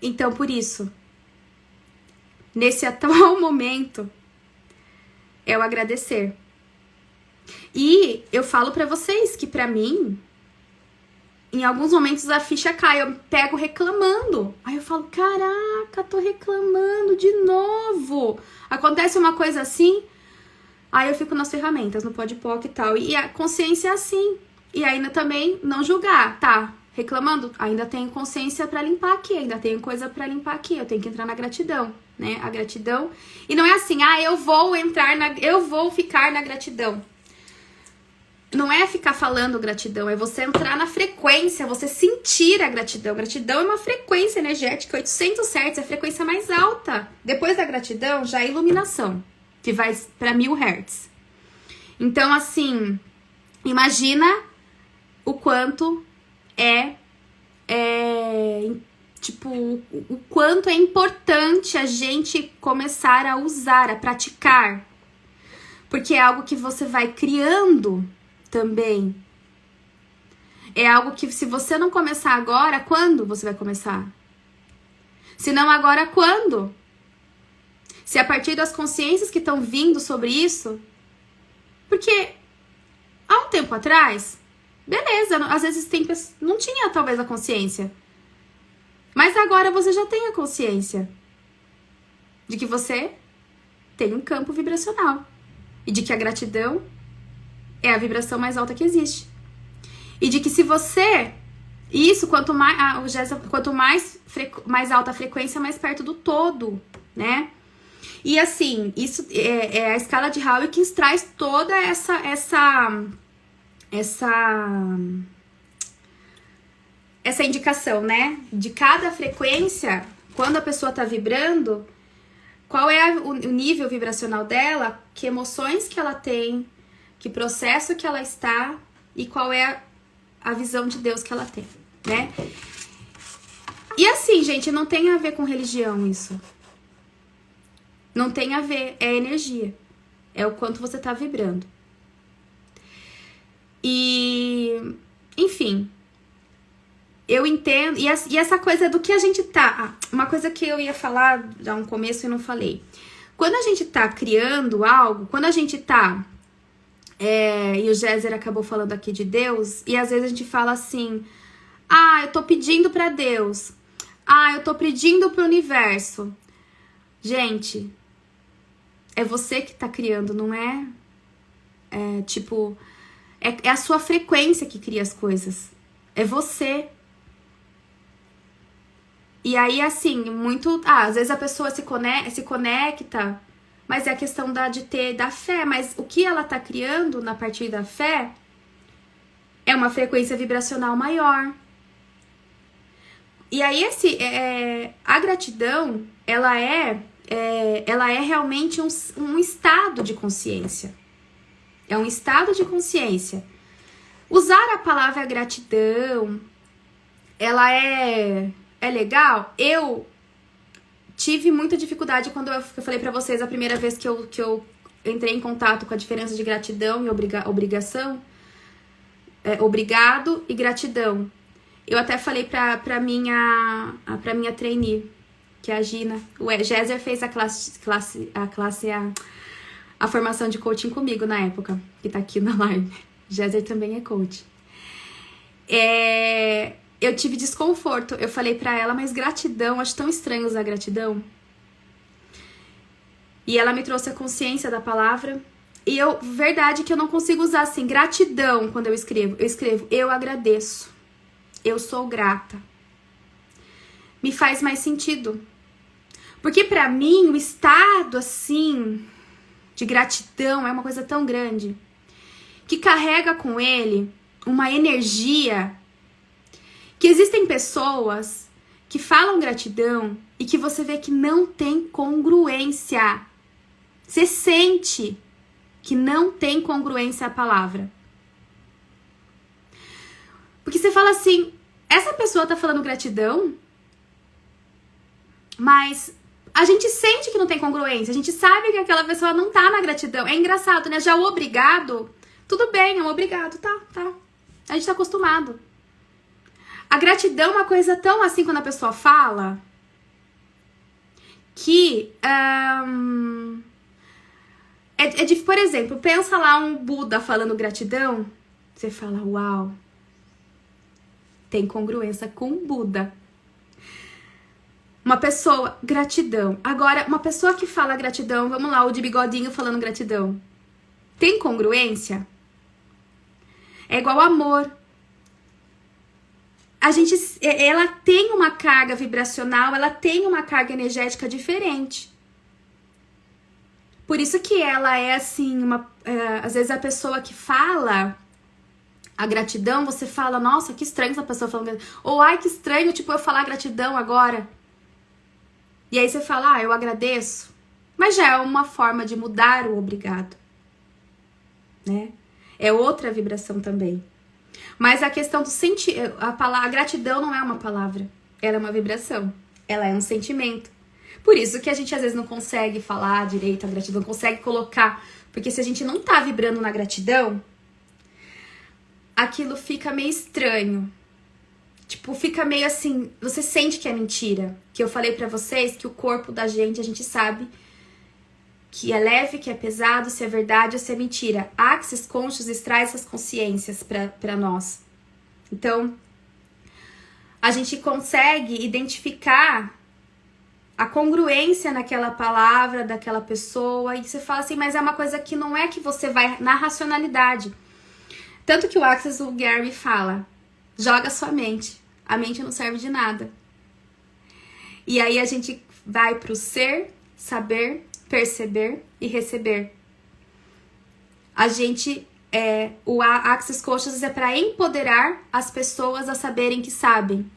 Então, por isso, nesse atual momento, é o agradecer. E eu falo pra vocês que pra mim, em alguns momentos a ficha cai, eu pego reclamando. Aí eu falo, caraca, tô reclamando de novo. Acontece uma coisa assim, aí eu fico nas ferramentas, no Podpoc e tal. E a consciência é assim. E ainda também não julgar, tá? Reclamando, ainda tenho consciência pra limpar aqui, ainda tenho coisa pra limpar aqui. Eu tenho que entrar na gratidão, né? A gratidão. E não é assim, eu vou ficar na gratidão. Não é ficar falando gratidão, é você entrar na frequência, você sentir a gratidão. Gratidão é uma frequência energética, 800 Hz, é a frequência mais alta. Depois da gratidão, já é iluminação, que vai para 1000 Hz. Então, assim, imagina o quanto o quanto é importante a gente começar a usar, a praticar. Porque é algo que você vai criando também. É algo que se você não começar agora, quando você vai começar? Se não agora, quando? Se a partir das consciências que estão vindo sobre isso, porque há um tempo atrás, beleza, às vezes não tinha talvez a consciência, mas agora você já tem a consciência de que você tem um campo vibracional e de que a gratidão é a vibração mais alta que existe. E de que se você... Isso, quanto mais alta a frequência, mais perto do todo, né? E assim, isso é a escala de Hawkins traz toda essa indicação, né? De cada frequência, quando a pessoa tá vibrando, qual é o nível vibracional dela, que emoções que ela tem, que processo que ela está e qual é a visão de Deus que ela tem, né? E assim, gente, não tem a ver com religião isso. Não tem a ver, é energia. É o quanto você tá vibrando. E, enfim, eu entendo. E essa coisa do que a gente tá... uma coisa que eu ia falar já no começo e não falei. Quando a gente tá criando algo, quando a gente tá... e o Géser acabou falando aqui de Deus, e às vezes a gente fala assim... eu tô pedindo pra Deus. Eu tô pedindo pro universo. Gente, é você que tá criando, não é? É a sua frequência que cria as coisas. É você. E aí, assim, às vezes a pessoa se conecta, mas é a questão da fé. Mas o que ela tá criando na partir da fé é uma frequência vibracional maior. E aí, a gratidão, ela é realmente um estado de consciência. É um estado de consciência. Usar a palavra gratidão, ela é legal? Eu tive muita dificuldade quando eu falei pra vocês a primeira vez que eu entrei em contato com a diferença de gratidão e obrigação. Obrigado e gratidão. Eu até falei pra minha trainee, que é a Gina. O Géser fez a formação de coaching comigo na época, que tá aqui na live. Géser também é coach. Eu tive desconforto. Eu falei pra ela, mas gratidão, acho tão estranho usar gratidão. E ela me trouxe a consciência da palavra. E verdade que eu não consigo usar assim, gratidão quando eu escrevo. Eu escrevo, eu agradeço. Eu sou grata. Me faz mais sentido. Porque pra mim, o estado assim de gratidão é uma coisa tão grande que carrega com ele uma energia que existem pessoas que falam gratidão e que você vê que não tem congruência. Você sente que não tem congruência a palavra. Porque você fala assim, essa pessoa tá falando gratidão, mas a gente sente que não tem congruência, a gente sabe que aquela pessoa não tá na gratidão. É engraçado, né? Já o obrigado, tudo bem, é um obrigado, tá. A gente tá acostumado. A gratidão é uma coisa tão assim quando a pessoa fala, que... por exemplo, pensa lá um Buda falando gratidão, você fala, uau, tem congruência com Buda. Uma pessoa, gratidão. Agora, uma pessoa que fala gratidão, vamos lá, o de bigodinho falando gratidão. Tem congruência? É igual amor. Ela tem uma carga vibracional, ela tem uma carga energética diferente. Por isso que ela é assim, às vezes a pessoa que fala a gratidão, você fala, nossa, que estranho essa pessoa falando gratidão. Ou, ai, que estranho, tipo, eu falar gratidão agora. E aí você fala, eu agradeço. Mas já é uma forma de mudar o obrigado, né? É outra vibração também. Mas a questão do sentir, a gratidão não é uma palavra, ela é uma vibração, ela é um sentimento. Por isso que a gente às vezes não consegue falar direito a gratidão, não consegue colocar, porque se a gente não tá vibrando na gratidão, aquilo fica meio estranho. Tipo, fica meio assim, você sente que é mentira. Que eu falei pra vocês que o corpo da gente, a gente sabe que é leve, que é pesado, se é verdade ou se é mentira. Axis Consciousness traz essas consciências pra nós. Então, a gente consegue identificar a congruência naquela palavra, daquela pessoa, e você fala assim, mas é uma coisa que não é que você vai na racionalidade. Tanto que o Axis, o Gary fala, joga sua mente. A mente não serve de nada. E aí a gente vai pro ser, saber, perceber e receber. A gente, o Axis Consciousness é para empoderar as pessoas a saberem que sabem.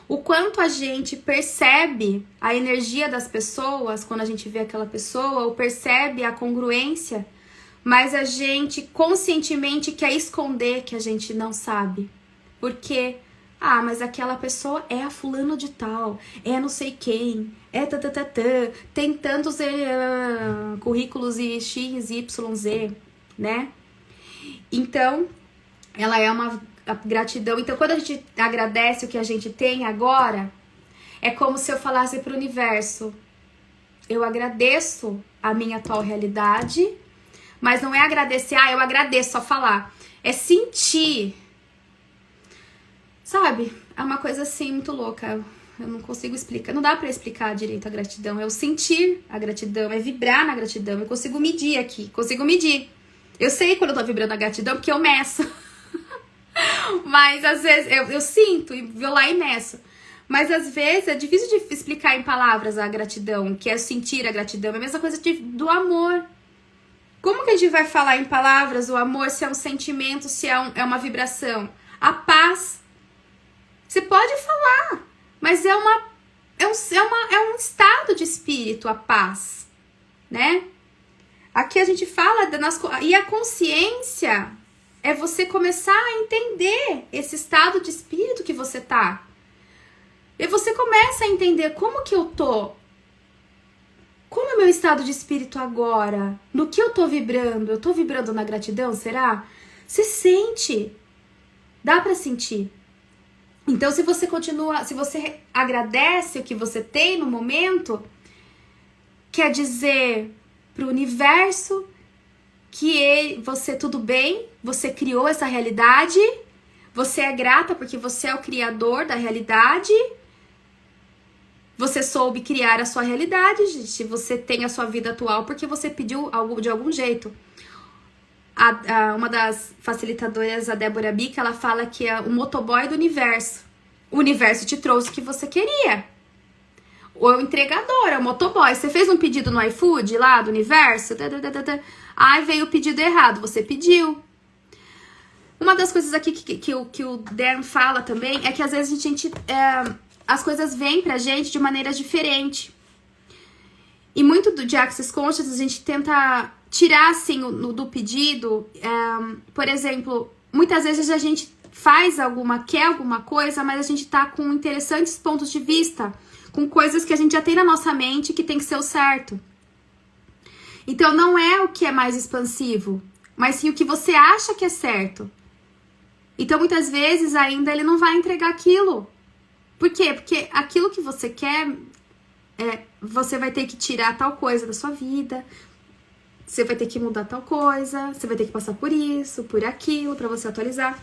o quanto a gente percebe a energia das pessoas quando a gente vê aquela pessoa, ou percebe a congruência, mas a gente conscientemente quer esconder que a gente não sabe. Porque, mas aquela pessoa é a fulano de tal, é não sei quem, é tem tantos currículos e X, Y, Z, né? Então, ela é uma gratidão. Então, quando a gente agradece o que a gente tem agora, é como se eu falasse para o universo: eu agradeço a minha atual realidade, mas não é agradecer, eu agradeço, só falar. É sentir. Sabe? É uma coisa assim muito louca. Eu não consigo explicar. Não dá pra explicar direito a gratidão. É o sentir a gratidão, é vibrar na gratidão. Eu consigo medir aqui, consigo medir. Eu sei quando eu tô vibrando a gratidão porque eu meço. Mas às vezes eu sinto e vou lá e meço. Mas às vezes é difícil de explicar em palavras a gratidão, que é sentir a gratidão. É a mesma coisa do amor. Como que a gente vai falar em palavras o amor, se é um sentimento, se é uma vibração? A paz. Você pode falar, mas é um estado de espírito, a paz, né? Aqui a gente fala e a consciência é você começar a entender esse estado de espírito que você tá. E você começa a entender como que eu tô. Como é meu estado de espírito agora? No que eu tô vibrando? Eu tô vibrando na gratidão, será? Você sente. Dá pra sentir. Então, se você agradece o que você tem no momento, quer dizer pro universo que você tudo bem, você criou essa realidade, você é grata porque você é o criador da realidade, você soube criar a sua realidade, gente, você tem a sua vida atual porque você pediu algo de algum jeito. Uma das facilitadoras, a Débora Bica, ela fala que é o motoboy do universo. O universo te trouxe o que você queria. Ou é o entregador, é o motoboy. Você fez um pedido no iFood lá do universo? Veio o pedido errado, você pediu. Uma das coisas aqui que o Dan fala também é que às vezes as coisas vêm pra gente de maneira diferente. E muito de Access Consciousness a gente tenta tirar, assim, do pedido. Por exemplo, muitas vezes a gente quer alguma coisa, mas a gente tá com interessantes pontos de vista, com coisas que a gente já tem na nossa mente que tem que ser o certo. Então, não é o que é mais expansivo, mas sim o que você acha que é certo. Então, muitas vezes, ainda ele não vai entregar aquilo. Por quê? Porque aquilo que você quer, você vai ter que tirar tal coisa da sua vida, você vai ter que mudar tal coisa, você vai ter que passar por isso, por aquilo, pra você atualizar.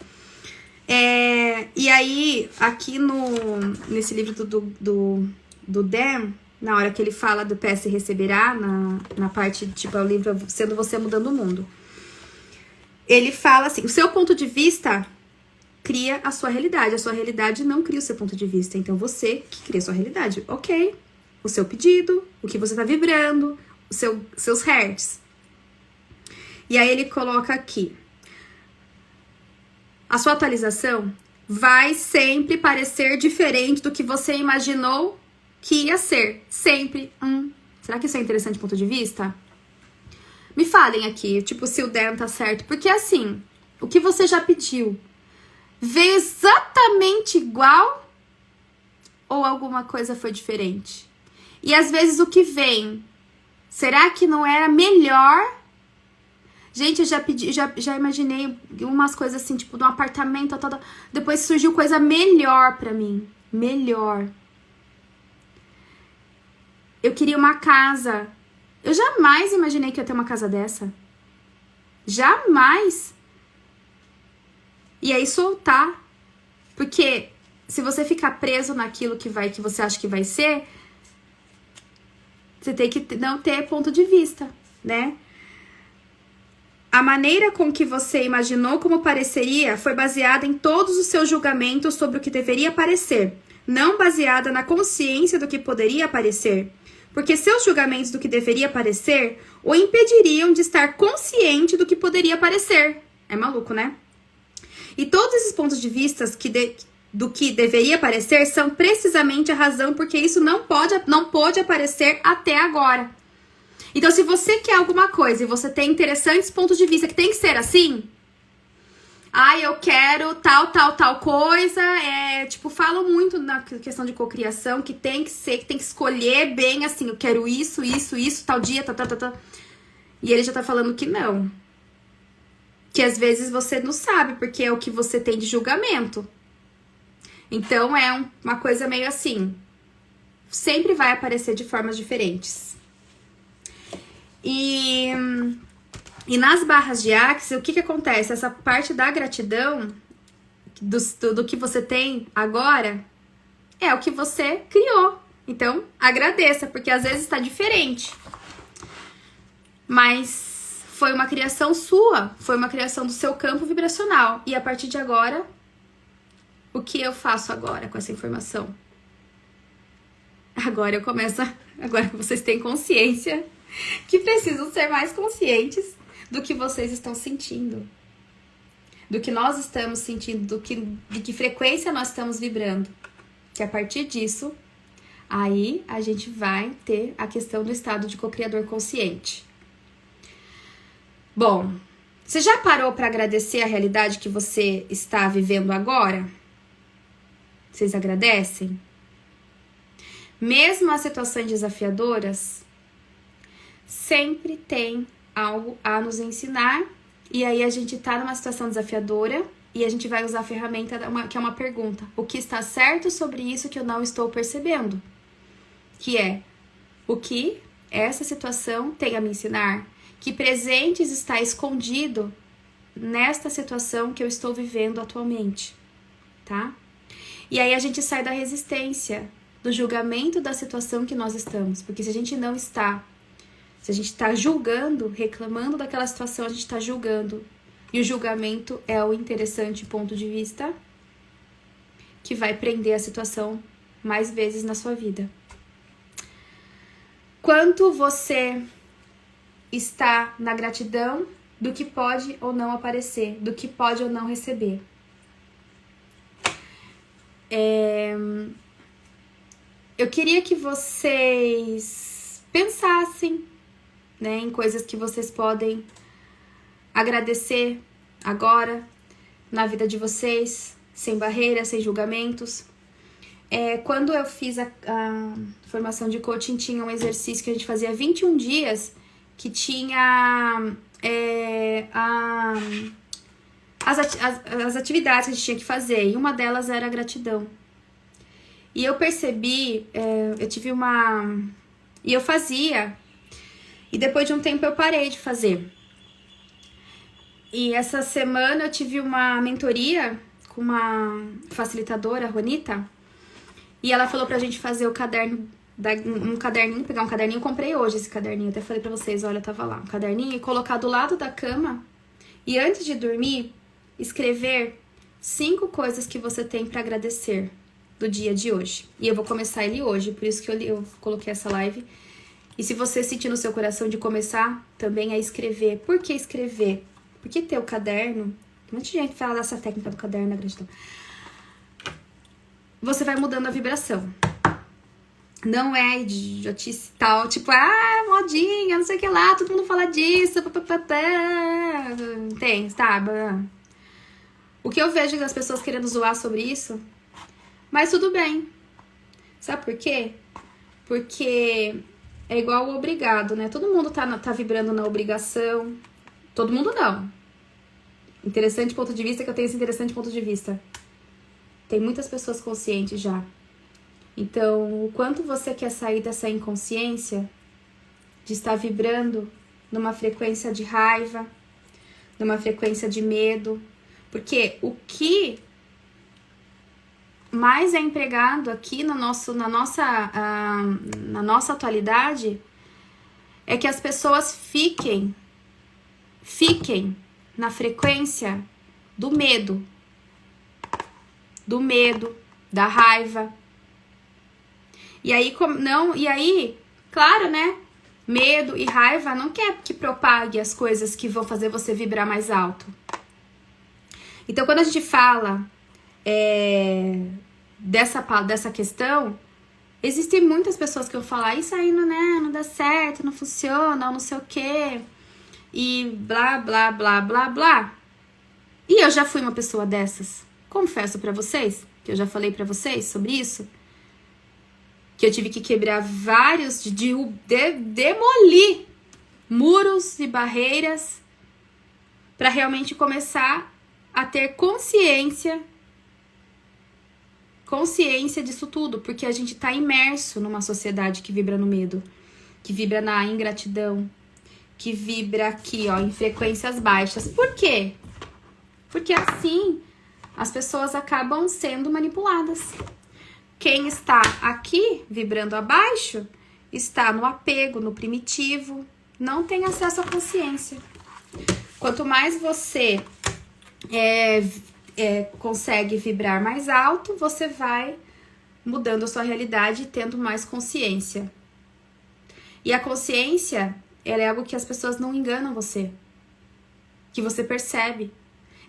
E aí, aqui nesse livro do Dan, na hora que ele fala do peça e receberá, na parte, tipo, é o livro Sendo Você Mudando o Mundo, ele fala assim: o seu ponto de vista cria a sua realidade, a sua realidade não cria o seu ponto de vista, então você que cria a sua realidade, ok? O seu pedido, o que você tá vibrando, seus hertz. E aí ele coloca aqui: a sua atualização vai sempre parecer diferente do que você imaginou que ia ser. Sempre. Será que isso é interessante do ponto de vista? Me falem aqui, tipo, se o Dan tá certo. Porque assim, o que você já pediu veio exatamente igual ou alguma coisa foi diferente? E às vezes o que vem, será que não era melhor? Gente, eu já imaginei umas coisas assim, tipo, de um apartamento, tal. Depois surgiu coisa melhor pra mim. Melhor. Eu queria uma casa. Eu jamais imaginei que eu ia ter uma casa dessa. Jamais. E aí soltar. Porque se você ficar preso naquilo que você acha que vai ser, você tem que não ter ponto de vista, né? A maneira com que você imaginou como pareceria foi baseada em todos os seus julgamentos sobre o que deveria parecer, não baseada na consciência do que poderia parecer, porque seus julgamentos do que deveria parecer o impediriam de estar consciente do que poderia parecer. É maluco, né? E todos esses pontos de vista do que deveria aparecer são precisamente a razão porque isso não pôde aparecer até agora. Então, se você quer alguma coisa e você tem interessantes pontos de vista que tem que ser assim, eu quero tal coisa, tipo, falam muito na questão de cocriação, que tem que ser, que tem que escolher bem assim, eu quero isso, tal dia, tal. E ele já tá falando que não. Que às vezes você não sabe, porque é o que você tem de julgamento. Então, é uma coisa meio assim, sempre vai aparecer de formas diferentes. E nas barras de Axis, o que acontece? Essa parte da gratidão, do que você tem agora, é o que você criou. Então, agradeça, porque às vezes está diferente. Mas foi uma criação sua, foi uma criação do seu campo vibracional. E a partir de agora, o que eu faço agora com essa informação? Agora que vocês têm consciência, que precisam ser mais conscientes do que vocês estão sentindo, do que nós estamos sentindo, de que frequência nós estamos vibrando. Que a partir disso, aí a gente vai ter a questão do estado de co-criador consciente. Bom, você já parou para agradecer a realidade que você está vivendo agora? Vocês agradecem? Mesmo as situações desafiadoras, sempre tem algo a nos ensinar. E aí a gente tá numa situação desafiadora e a gente vai usar a ferramenta que é uma pergunta. O que está certo sobre isso que eu não estou percebendo? Que é, o que essa situação tem a me ensinar? Que presentes está escondido nesta situação que eu estou vivendo atualmente, tá? E aí a gente sai da resistência, do julgamento da situação que nós estamos. Porque se a gente não está, se a gente está julgando, reclamando daquela situação, a gente está julgando. E o julgamento é o interessante ponto de vista que vai prender a situação mais vezes na sua vida. Quanto você está na gratidão do que pode ou não aparecer, do que pode ou não receber. Eu queria que vocês pensassem, né, em coisas que vocês podem agradecer agora na vida de vocês, sem barreiras, sem julgamentos. Quando eu fiz a formação de coaching, tinha um exercício que a gente fazia 21 dias, que tinha as atividades que a gente tinha que fazer, e uma delas era a gratidão. E eu percebi, eu tive e eu fazia, e depois de um tempo eu parei de fazer. E essa semana eu tive uma mentoria com uma facilitadora, a Ronita, e ela falou pra gente fazer o caderno, pegar um caderninho, eu comprei hoje esse caderninho, até falei pra vocês, olha, tava lá, um caderninho, e colocar do lado da cama, e antes de dormir, escrever 5 coisas que você tem pra agradecer do dia de hoje. E eu vou começar ele hoje, por isso que eu coloquei essa live. E se você sentir no seu coração de começar também a escrever. Por que escrever? Porque ter o caderno, tem muita gente fala dessa técnica do caderno da gratidão. Você vai mudando a vibração. Não é idiotice tal, tipo, modinha, não sei o que lá, todo mundo fala disso, tem, tá? O que eu vejo das pessoas querendo zoar sobre isso, mas tudo bem. Sabe por quê? Porque é igual o obrigado, né? Todo mundo tá vibrando na obrigação. Todo mundo não. Interessante ponto de vista, que eu tenho esse interessante ponto de vista. Tem muitas pessoas conscientes já. Então, o quanto você quer sair dessa inconsciência de estar vibrando numa frequência de raiva, numa frequência de medo. Porque o que mais é empregado aqui na nossa atualidade é que as pessoas fiquem na frequência do medo, da raiva. E aí, claro, né? Medo e raiva não quer que propague as coisas que vão fazer você vibrar mais alto. Então, quando a gente fala dessa questão, existem muitas pessoas que vão falar, isso aí não dá certo, não funciona, ou não sei o quê, e blá, blá, blá, blá, blá. E eu já fui uma pessoa dessas. Confesso pra vocês, que eu já falei pra vocês sobre isso, que eu tive que quebrar vários, demolir muros e barreiras pra realmente começar a ter consciência disso tudo, porque a gente tá imerso numa sociedade que vibra no medo, que vibra na ingratidão, que vibra aqui, ó, em frequências baixas. Por quê? Porque assim as pessoas acabam sendo manipuladas. Quem está aqui vibrando abaixo está no apego, no primitivo, não tem acesso à consciência. Quanto mais você consegue vibrar mais alto, você vai mudando a sua realidade e tendo mais consciência. E a consciência, ela é algo que as pessoas não enganam você, que você percebe.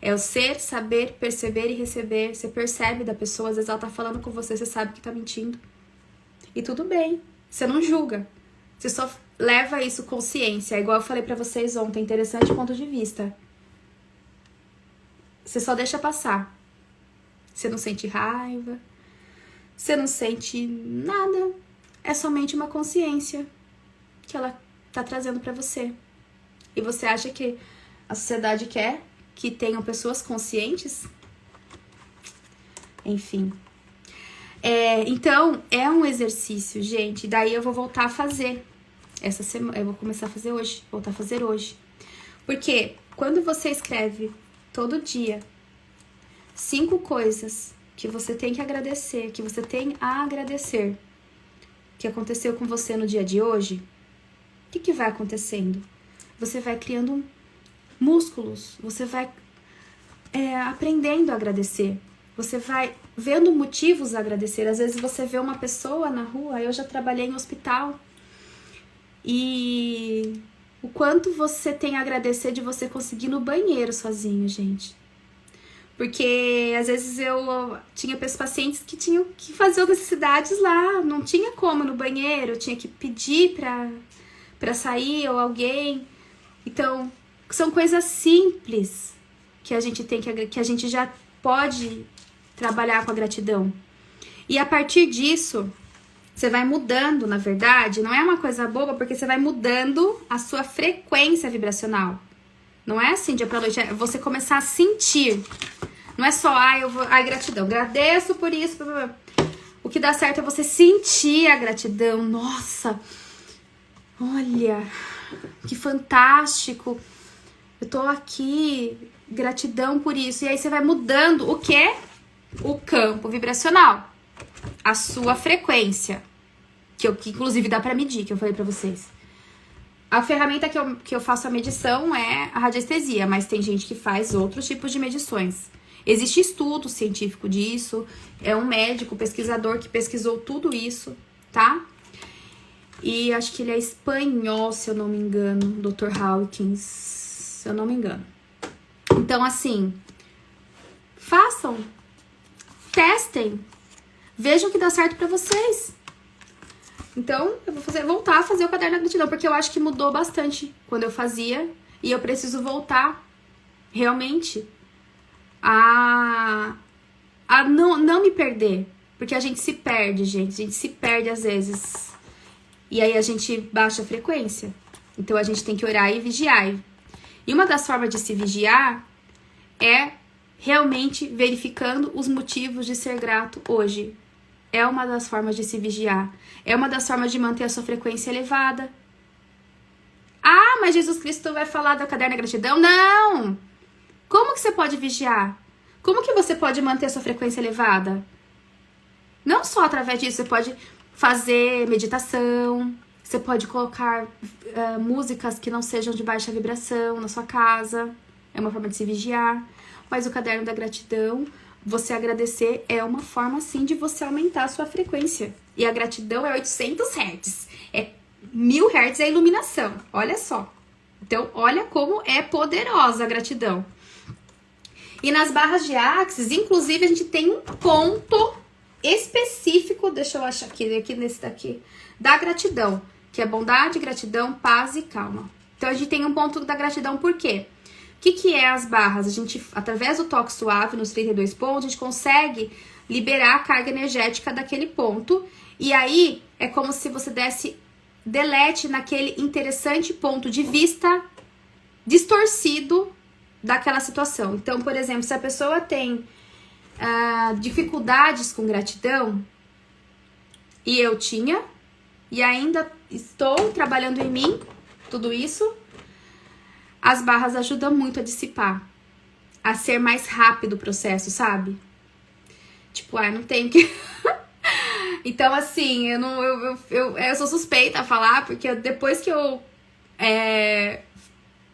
É o ser, saber, perceber e receber. Você percebe da pessoa, às vezes ela tá falando com você, você sabe que tá mentindo. E tudo bem, você não julga. Você só leva isso consciência. É igual eu falei pra vocês ontem, interessante ponto de vista. Você só deixa passar. Você não sente raiva, você não sente nada. É somente uma consciência que ela tá trazendo pra você. E você acha que a sociedade quer que tenham pessoas conscientes? Enfim. Então, é um exercício, gente. Daí eu vou voltar a fazer essa semana. Eu vou começar a fazer hoje. Voltar a fazer hoje. Porque quando você escreve todo dia 5 coisas que você tem que agradecer, que você tem a agradecer, que aconteceu com você no dia de hoje, o que vai acontecendo? Você vai criando músculos, você vai aprendendo a agradecer, você vai vendo motivos a agradecer. Às vezes você vê uma pessoa na rua, eu já trabalhei em hospital, e o quanto você tem a agradecer de você conseguir ir no banheiro sozinho, gente. Porque às vezes eu tinha pacientes que tinham que fazer as necessidades lá, não tinha como ir no banheiro, eu tinha que pedir pra sair ou alguém. Então, são coisas simples que a gente tem que a gente já pode trabalhar com a gratidão. E a partir disso, você vai mudando, na verdade, não é uma coisa boba, porque você vai mudando a sua frequência vibracional. Não é assim, dia pra noite, é você começar a sentir. Não é só, gratidão, agradeço por isso. O que dá certo é você sentir a gratidão. Nossa, olha, que fantástico. Eu tô aqui, gratidão por isso. E aí você vai mudando o quê? O campo vibracional. A sua frequência. Que inclusive dá pra medir, que eu falei pra vocês. A ferramenta que eu faço a medição é a radiestesia, mas tem gente que faz outros tipos de medições. Existe estudo científico disso, é um médico, pesquisador que pesquisou tudo isso, tá? E acho que ele é espanhol, se eu não me engano, Dr. Hawkins, se eu não me engano. Então, assim, façam, testem, vejam o que dá certo pra vocês. Então, eu vou voltar a fazer o caderno da gratidão, porque eu acho que mudou bastante quando eu fazia, e eu preciso voltar realmente a não me perder, porque a gente se perde, gente, a gente se perde às vezes, e aí a gente baixa a frequência. Então a gente tem que orar e vigiar. E uma das formas de se vigiar é realmente verificando os motivos de ser grato hoje. É uma das formas de se vigiar. É uma das formas de manter a sua frequência elevada. Ah, mas Jesus Cristo vai falar do caderno da gratidão? Não! Como que você pode vigiar? Como que você pode manter a sua frequência elevada? Não só através disso, você pode fazer meditação, você pode colocar músicas que não sejam de baixa vibração na sua casa. É uma forma de se vigiar. Mas o caderno da gratidão, você agradecer, é uma forma, sim, de você aumentar a sua frequência. E a gratidão é 800 Hz. 1000 Hz é a iluminação. Olha só. Então, olha como é poderosa a gratidão. E nas barras de Axis, inclusive, a gente tem um ponto específico, deixa eu achar aqui nesse daqui, da gratidão, que é bondade, gratidão, paz e calma. Então, a gente tem um ponto da gratidão, por quê? O que é as barras? A gente, através do toque suave, nos 32 pontos, a gente consegue liberar a carga energética daquele ponto. E aí, é como se você desse delete naquele interessante ponto de vista distorcido daquela situação. Então, por exemplo, se a pessoa tem dificuldades com gratidão, e eu tinha, e ainda estou trabalhando em mim, tudo isso, as barras ajudam muito a dissipar, a ser mais rápido o processo, sabe? Tipo, não tem que... Então, assim, eu sou suspeita a falar, porque depois que eu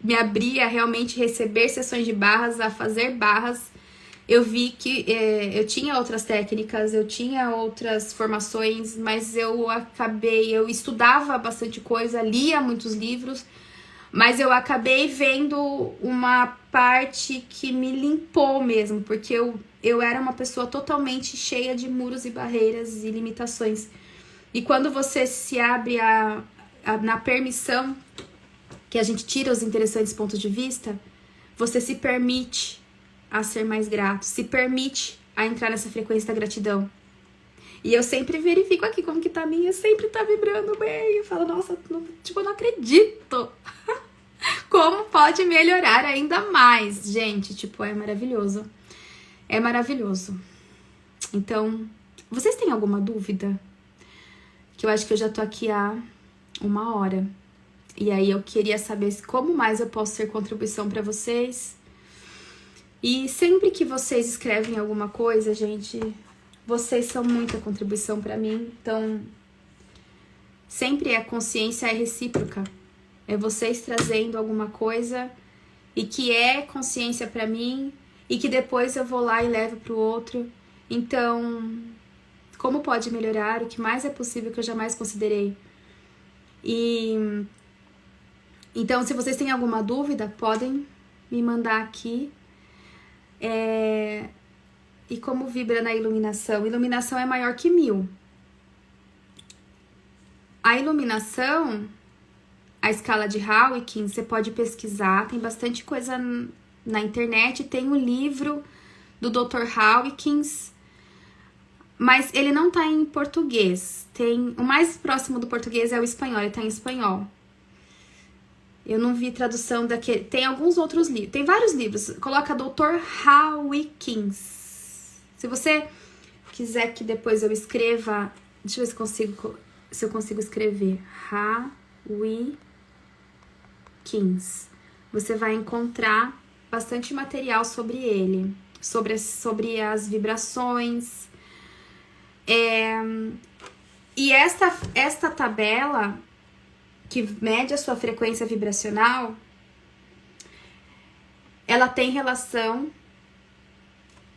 me abri a realmente receber sessões de barras, a fazer barras, eu vi que eu tinha outras técnicas, eu tinha outras formações, mas eu estudava bastante coisa, lia muitos livros, mas eu acabei vendo uma parte que me limpou mesmo, porque eu era uma pessoa totalmente cheia de muros e barreiras e limitações. E quando você se abre na permissão, que a gente tira os interessantes pontos de vista, você se permite a ser mais grato, se permite a entrar nessa frequência da gratidão. E eu sempre verifico aqui como que tá a minha, sempre tá vibrando bem. Eu falo, nossa, eu não acredito. Como pode melhorar ainda mais, gente? Tipo, é maravilhoso. É maravilhoso. Então, vocês têm alguma dúvida? Que eu acho que eu já tô aqui há 1 hora. E aí eu queria saber como mais eu posso ser contribuição pra vocês. E sempre que vocês escrevem alguma coisa, gente, vocês são muita contribuição pra mim. Então, sempre a consciência é recíproca. É vocês trazendo alguma coisa e que é consciência pra mim e que depois eu vou lá e levo pro outro. Então, como pode melhorar? O que mais é possível que eu jamais considerei? Então, se vocês têm alguma dúvida, podem me mandar aqui. E como vibra na iluminação? Iluminação é maior que 1000. A iluminação, a escala de Hawkins, você pode pesquisar, tem bastante coisa na internet, tem um livro do Dr. Hawkins, mas ele não tá em português. O mais próximo do português é o espanhol, ele tá em espanhol. Eu não vi tradução daquele. Tem alguns outros livros, tem vários livros. Coloca Dr. Hawkins. Se você quiser que depois eu escreva, deixa eu ver se eu consigo escrever Hawkins. Você vai encontrar bastante material sobre ele, sobre as vibrações. E esta tabela que mede a sua frequência vibracional, ela tem relação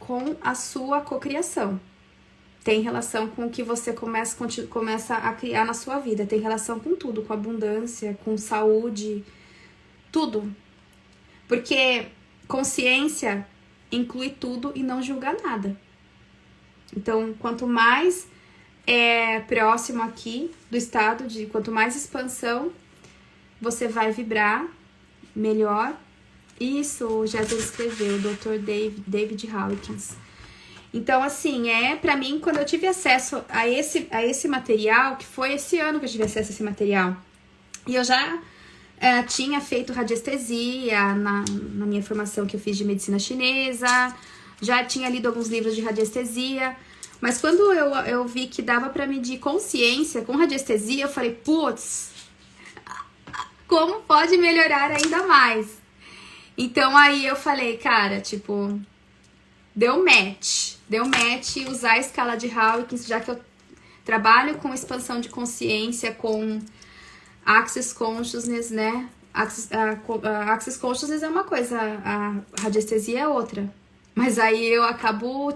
com a sua cocriação. Tem relação com o que você começa a criar na sua vida. Tem relação com tudo, com abundância, com saúde, tudo. Porque consciência inclui tudo e não julga nada. Então, quanto mais próximo aqui do estado quanto mais expansão, você vai vibrar melhor. Isso o Jéssica escreveu, o Dr. David Hawkins. Então, assim, pra mim, quando eu tive acesso a esse material, que foi esse ano que eu tive acesso a esse material, e eu já tinha feito radiestesia na minha formação que eu fiz de medicina chinesa, já tinha lido alguns livros de radiestesia, mas quando eu vi que dava pra medir consciência com radiestesia, eu falei, putz, como pode melhorar ainda mais? Então aí eu falei, cara, tipo, deu match usar a escala de Hawkins, já que eu trabalho com expansão de consciência, com Access Consciousness, né? Access Consciousness é uma coisa, a radiestesia é outra. Mas aí eu acabo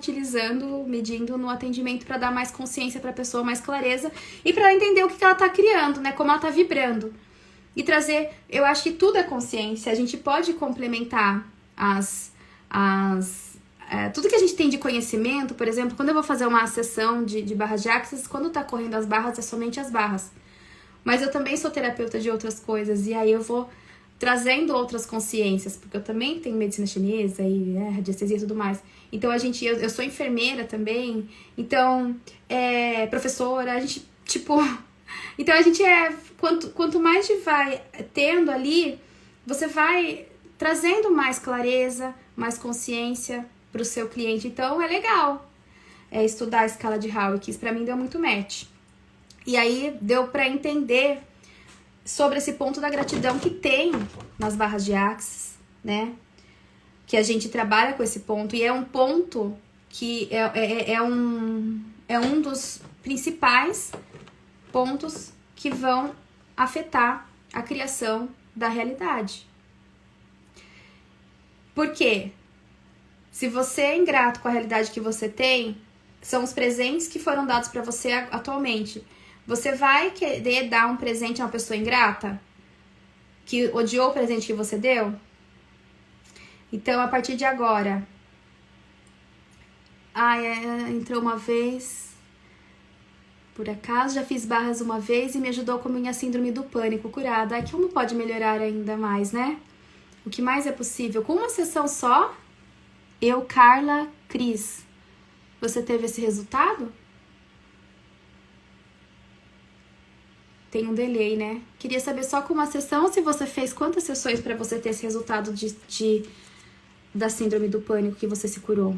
medindo no atendimento para dar mais consciência para a pessoa, mais clareza e para ela entender o que ela tá criando, né? Como ela tá vibrando. E trazer, eu acho que tudo é consciência. A gente pode complementar as tudo que a gente tem de conhecimento, por exemplo, quando eu vou fazer uma sessão de barras de axis, quando tá correndo as barras, é somente as barras. Mas eu também sou terapeuta de outras coisas, e aí eu vou trazendo outras consciências, porque eu também tenho medicina chinesa e radiestesia e tudo mais. Então eu sou enfermeira também, então professora, a gente, tipo... Então a gente quanto mais a gente vai tendo ali, você vai trazendo mais clareza, mais consciência pro seu cliente. Então é legal estudar a escala de Howe, que isso pra mim deu muito match. E aí deu pra entender sobre esse ponto da gratidão que tem nas barras de Axis, né? Que a gente trabalha com esse ponto. E é um ponto que é um dos principais pontos que vão afetar a criação da realidade. Por quê? Se você é ingrato com a realidade que você tem, são os presentes que foram dados para você atualmente. Você vai querer dar um presente a uma pessoa ingrata? Que odiou o presente que você deu? Então, a partir de agora... entrou uma vez... Por acaso, já fiz barras uma vez e me ajudou com minha síndrome do pânico curada. Como pode melhorar ainda mais, né? O que mais é possível? Com uma sessão só, eu, Carla, Cris, você teve esse resultado? Tem um delay, né? Queria saber só com uma sessão se você fez quantas sessões para você ter esse resultado da síndrome do pânico que você se curou.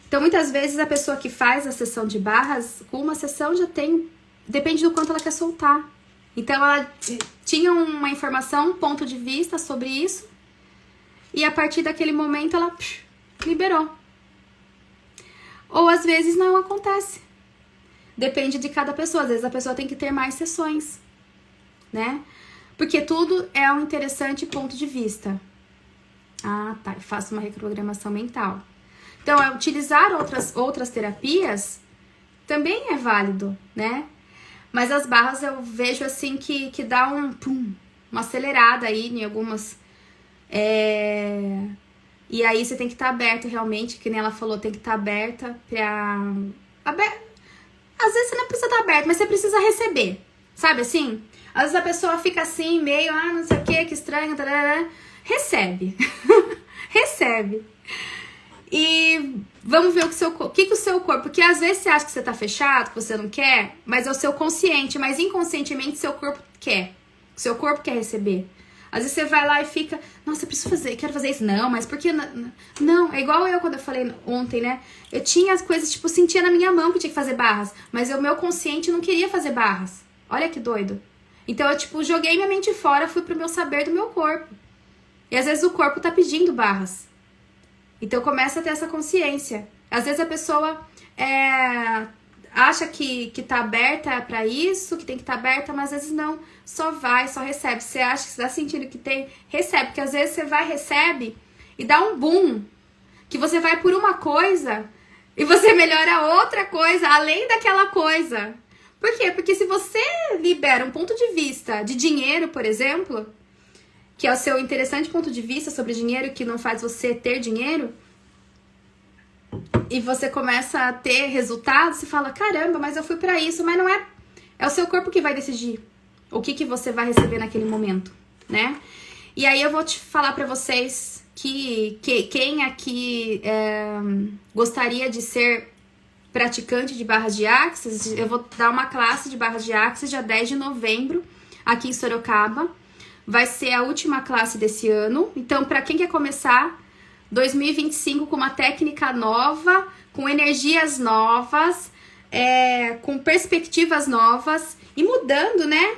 Então, muitas vezes, a pessoa que faz a sessão de barras, com uma sessão já tem... Depende do quanto ela quer soltar. Então, ela tinha uma informação, um ponto de vista sobre isso. E, a partir daquele momento, ela liberou. Ou, às vezes, não acontece. Depende de cada pessoa. Às vezes, a pessoa tem que ter mais sessões, né? Porque tudo é um interessante ponto de vista. Ah, tá. Eu faço uma reprogramação mental. Então, utilizar outras terapias também é válido, né? Mas as barras eu vejo assim que dá uma acelerada aí em algumas... E aí você tem que estar aberto realmente, que nem ela falou, tem que estar aberta pra... Às vezes você não precisa estar aberto, mas você precisa receber, sabe assim? Às vezes a pessoa fica assim, meio, não sei o que estranho, tarará. Recebe. Recebe. E vamos ver o que o seu corpo... Porque às vezes você acha que você tá fechado, que você não quer, mas é o seu consciente, mas inconscientemente seu corpo quer. O seu corpo quer receber. Às vezes você vai lá e fica... Nossa, eu preciso fazer, quero fazer isso. Não, mas por que... Não, é igual eu quando eu falei ontem, né? Eu tinha as coisas, tipo, sentia na minha mão que tinha que fazer barras, mas o meu consciente não queria fazer barras. Olha que doido. Então eu, tipo, joguei minha mente fora, fui pro meu saber do meu corpo. E às vezes o corpo tá pedindo barras. Então começa a ter essa consciência. Às vezes a pessoa acha que tá aberta pra isso, que tem que estar aberta, mas às vezes não. Só vai, só recebe. Você acha que você tá sentindo que tem, recebe. Porque às vezes você vai, recebe e dá um boom. Que você vai por uma coisa e você melhora outra coisa, além daquela coisa. Por quê? Porque se você libera um ponto de vista de dinheiro, por exemplo... que é o seu interessante ponto de vista sobre dinheiro, que não faz você ter dinheiro, e você começa a ter resultados, você fala, caramba, mas eu fui pra isso, mas não é... É o seu corpo que vai decidir o que você vai receber naquele momento, né? E aí eu vou te falar pra vocês que quem aqui gostaria de ser praticante de barras de Axis, eu vou dar uma classe de barras de Axis dia 10 de novembro, aqui em Sorocaba. Vai ser a última classe desse ano. Então, para quem quer começar 2025 com uma técnica nova, com energias novas, com perspectivas novas e mudando, né?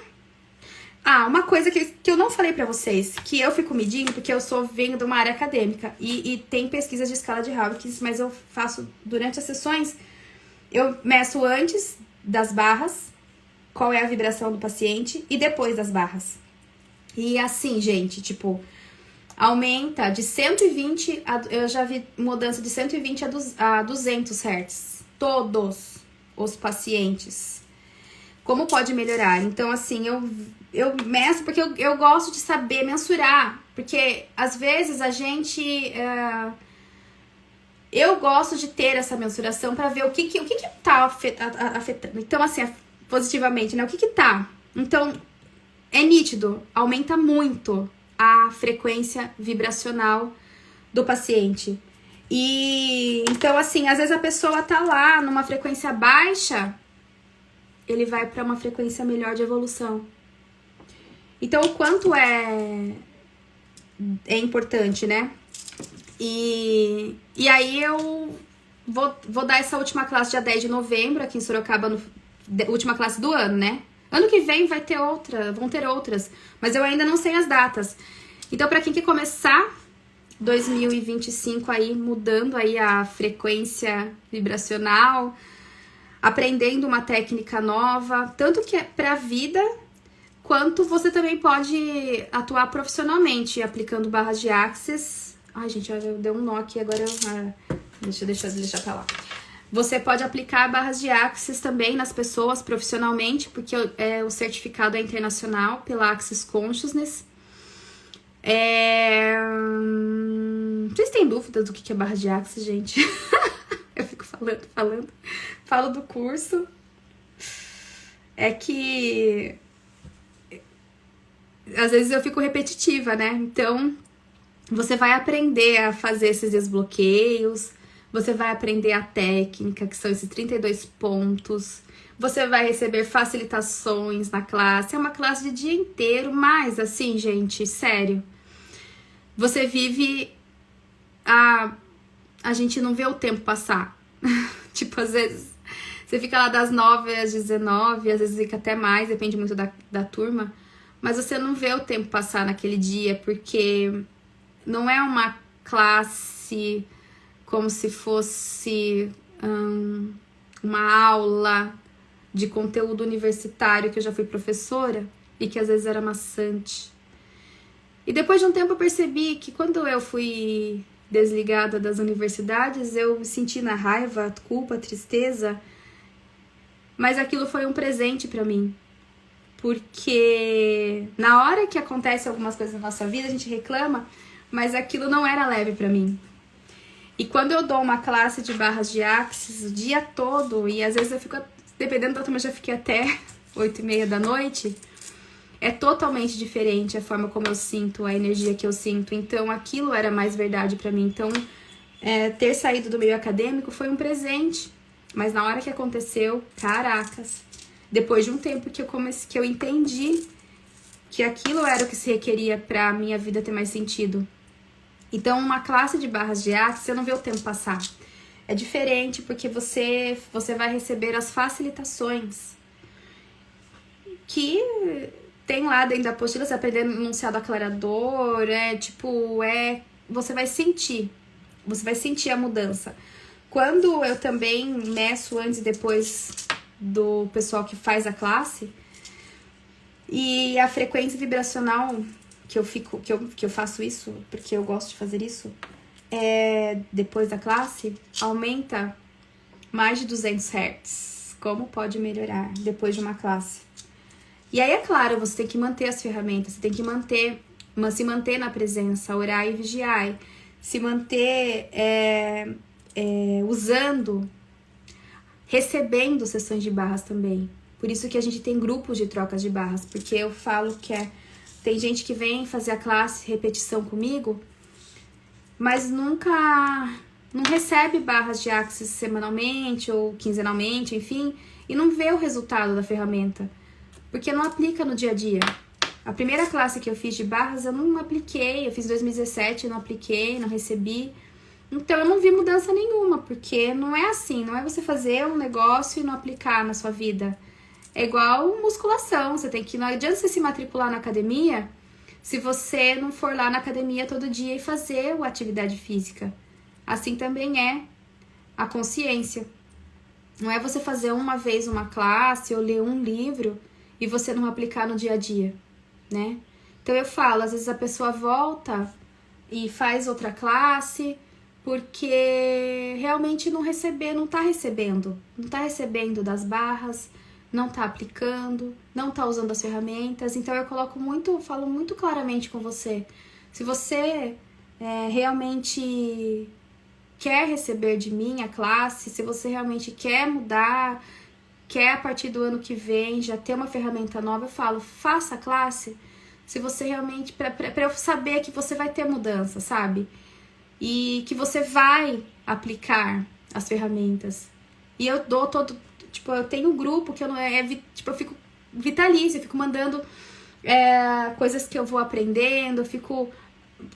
Uma coisa que eu não falei pra vocês, que eu fico medindo, porque eu venho de uma área acadêmica e tem pesquisas de escala de Howe, mas eu faço durante as sessões, eu meço antes das barras, qual é a vibração do paciente, e depois das barras. E assim, gente, tipo, aumenta de 120, eu já vi mudança de 120 a 200 Hz. Todos os pacientes. Como pode melhorar? Então, assim, eu meço porque eu gosto de saber mensurar. Porque, às vezes, a gente Eu gosto de ter essa mensuração para ver o que tá afetando. Então, assim, positivamente, né? O que tá? Então, é nítido, aumenta muito a frequência vibracional do paciente. E então, assim, às vezes a pessoa tá lá numa frequência baixa, ele vai para uma frequência melhor de evolução. Então, o quanto é importante, né? E aí eu vou dar essa última classe dia 10 de novembro aqui em Sorocaba, última classe do ano, né? Ano que vem vão ter outras, mas eu ainda não sei as datas. Então, para quem quer começar 2025 aí, mudando aí a frequência vibracional, aprendendo uma técnica nova, tanto que é pra vida, quanto você também pode atuar profissionalmente, aplicando barras de Axis. Ai, gente, eu dei um nó aqui, agora deixa pra lá. Você pode aplicar barras de Axis também nas pessoas profissionalmente, porque o certificado é internacional pela Axis Consciousness. Vocês têm dúvidas do que é barra de Axis, gente? Eu fico falando. Falo do curso. É que às vezes eu fico repetitiva, né? Então, você vai aprender a fazer esses desbloqueios, você vai aprender a técnica, que são esses 32 pontos, você vai receber facilitações na classe, é uma classe de dia inteiro, mas assim, gente, sério, você vive a gente não vê o tempo passar. Tipo, às vezes, você fica lá das 9 às 19, às vezes fica até mais, depende muito da turma, mas você não vê o tempo passar naquele dia, porque não é uma classe como se fosse uma aula de conteúdo universitário, que eu já fui professora e que às vezes era maçante. E depois de um tempo eu percebi que quando eu fui desligada das universidades, eu me senti na raiva, culpa, tristeza, mas aquilo foi um presente pra mim. Porque na hora que acontece algumas coisas na nossa vida, a gente reclama, mas aquilo não era leve pra mim. E quando eu dou uma classe de barras de Axis o dia todo, e às vezes eu fico, dependendo da turma, eu já fiquei até 8h30 da noite, é totalmente diferente a forma como eu sinto, a energia que eu sinto. Então aquilo era mais verdade pra mim. Então ter saído do meio acadêmico foi um presente. Mas na hora que aconteceu, caracas, depois de um tempo que eu entendi que aquilo era o que se requeria pra minha vida ter mais sentido. Então, uma classe de barras de Axis, você não vê o tempo passar. É diferente porque você vai receber as facilitações que tem lá dentro da apostila, você aprender enunciado aclarador, você vai sentir a mudança. Quando eu também meço antes e depois do pessoal que faz a classe, e a frequência vibracional que eu faço isso, porque eu gosto de fazer isso, depois da classe, aumenta mais de 200 Hz. Como pode melhorar depois de uma classe? E aí, é claro, você tem que manter as ferramentas, você tem que se manter na presença, orar e vigiar, se manter usando, recebendo sessões de barras também. Por isso que a gente tem grupos de trocas de barras, porque eu falo que tem gente que vem fazer a classe, repetição comigo, mas não recebe barras de Axis semanalmente ou quinzenalmente, enfim, e não vê o resultado da ferramenta, porque não aplica no dia a dia. A primeira classe que eu fiz de barras eu não apliquei, eu fiz em 2017, não apliquei, não recebi. Então eu não vi mudança nenhuma, porque não é assim, não é você fazer um negócio e não aplicar na sua vida. É igual musculação, não adianta você se matricular na academia se você não for lá na academia todo dia e fazer a atividade física. Assim também é a consciência. Não é você fazer uma vez uma classe ou ler um livro e você não aplicar no dia a dia, né? Então eu falo, às vezes a pessoa volta e faz outra classe porque realmente não tá recebendo das barras, não tá aplicando, não tá usando as ferramentas. Então eu falo muito claramente com você. Se você realmente quer receber de mim a classe, se você realmente quer mudar, quer a partir do ano que vem já ter uma ferramenta nova, eu falo, faça a classe, se você realmente, pra eu saber que você vai ter mudança, sabe? E que você vai aplicar as ferramentas. E eu dou todo, tipo, eu tenho um grupo que eu não tipo, eu fico vitalícia, eu fico mandando coisas que eu vou aprendendo, eu fico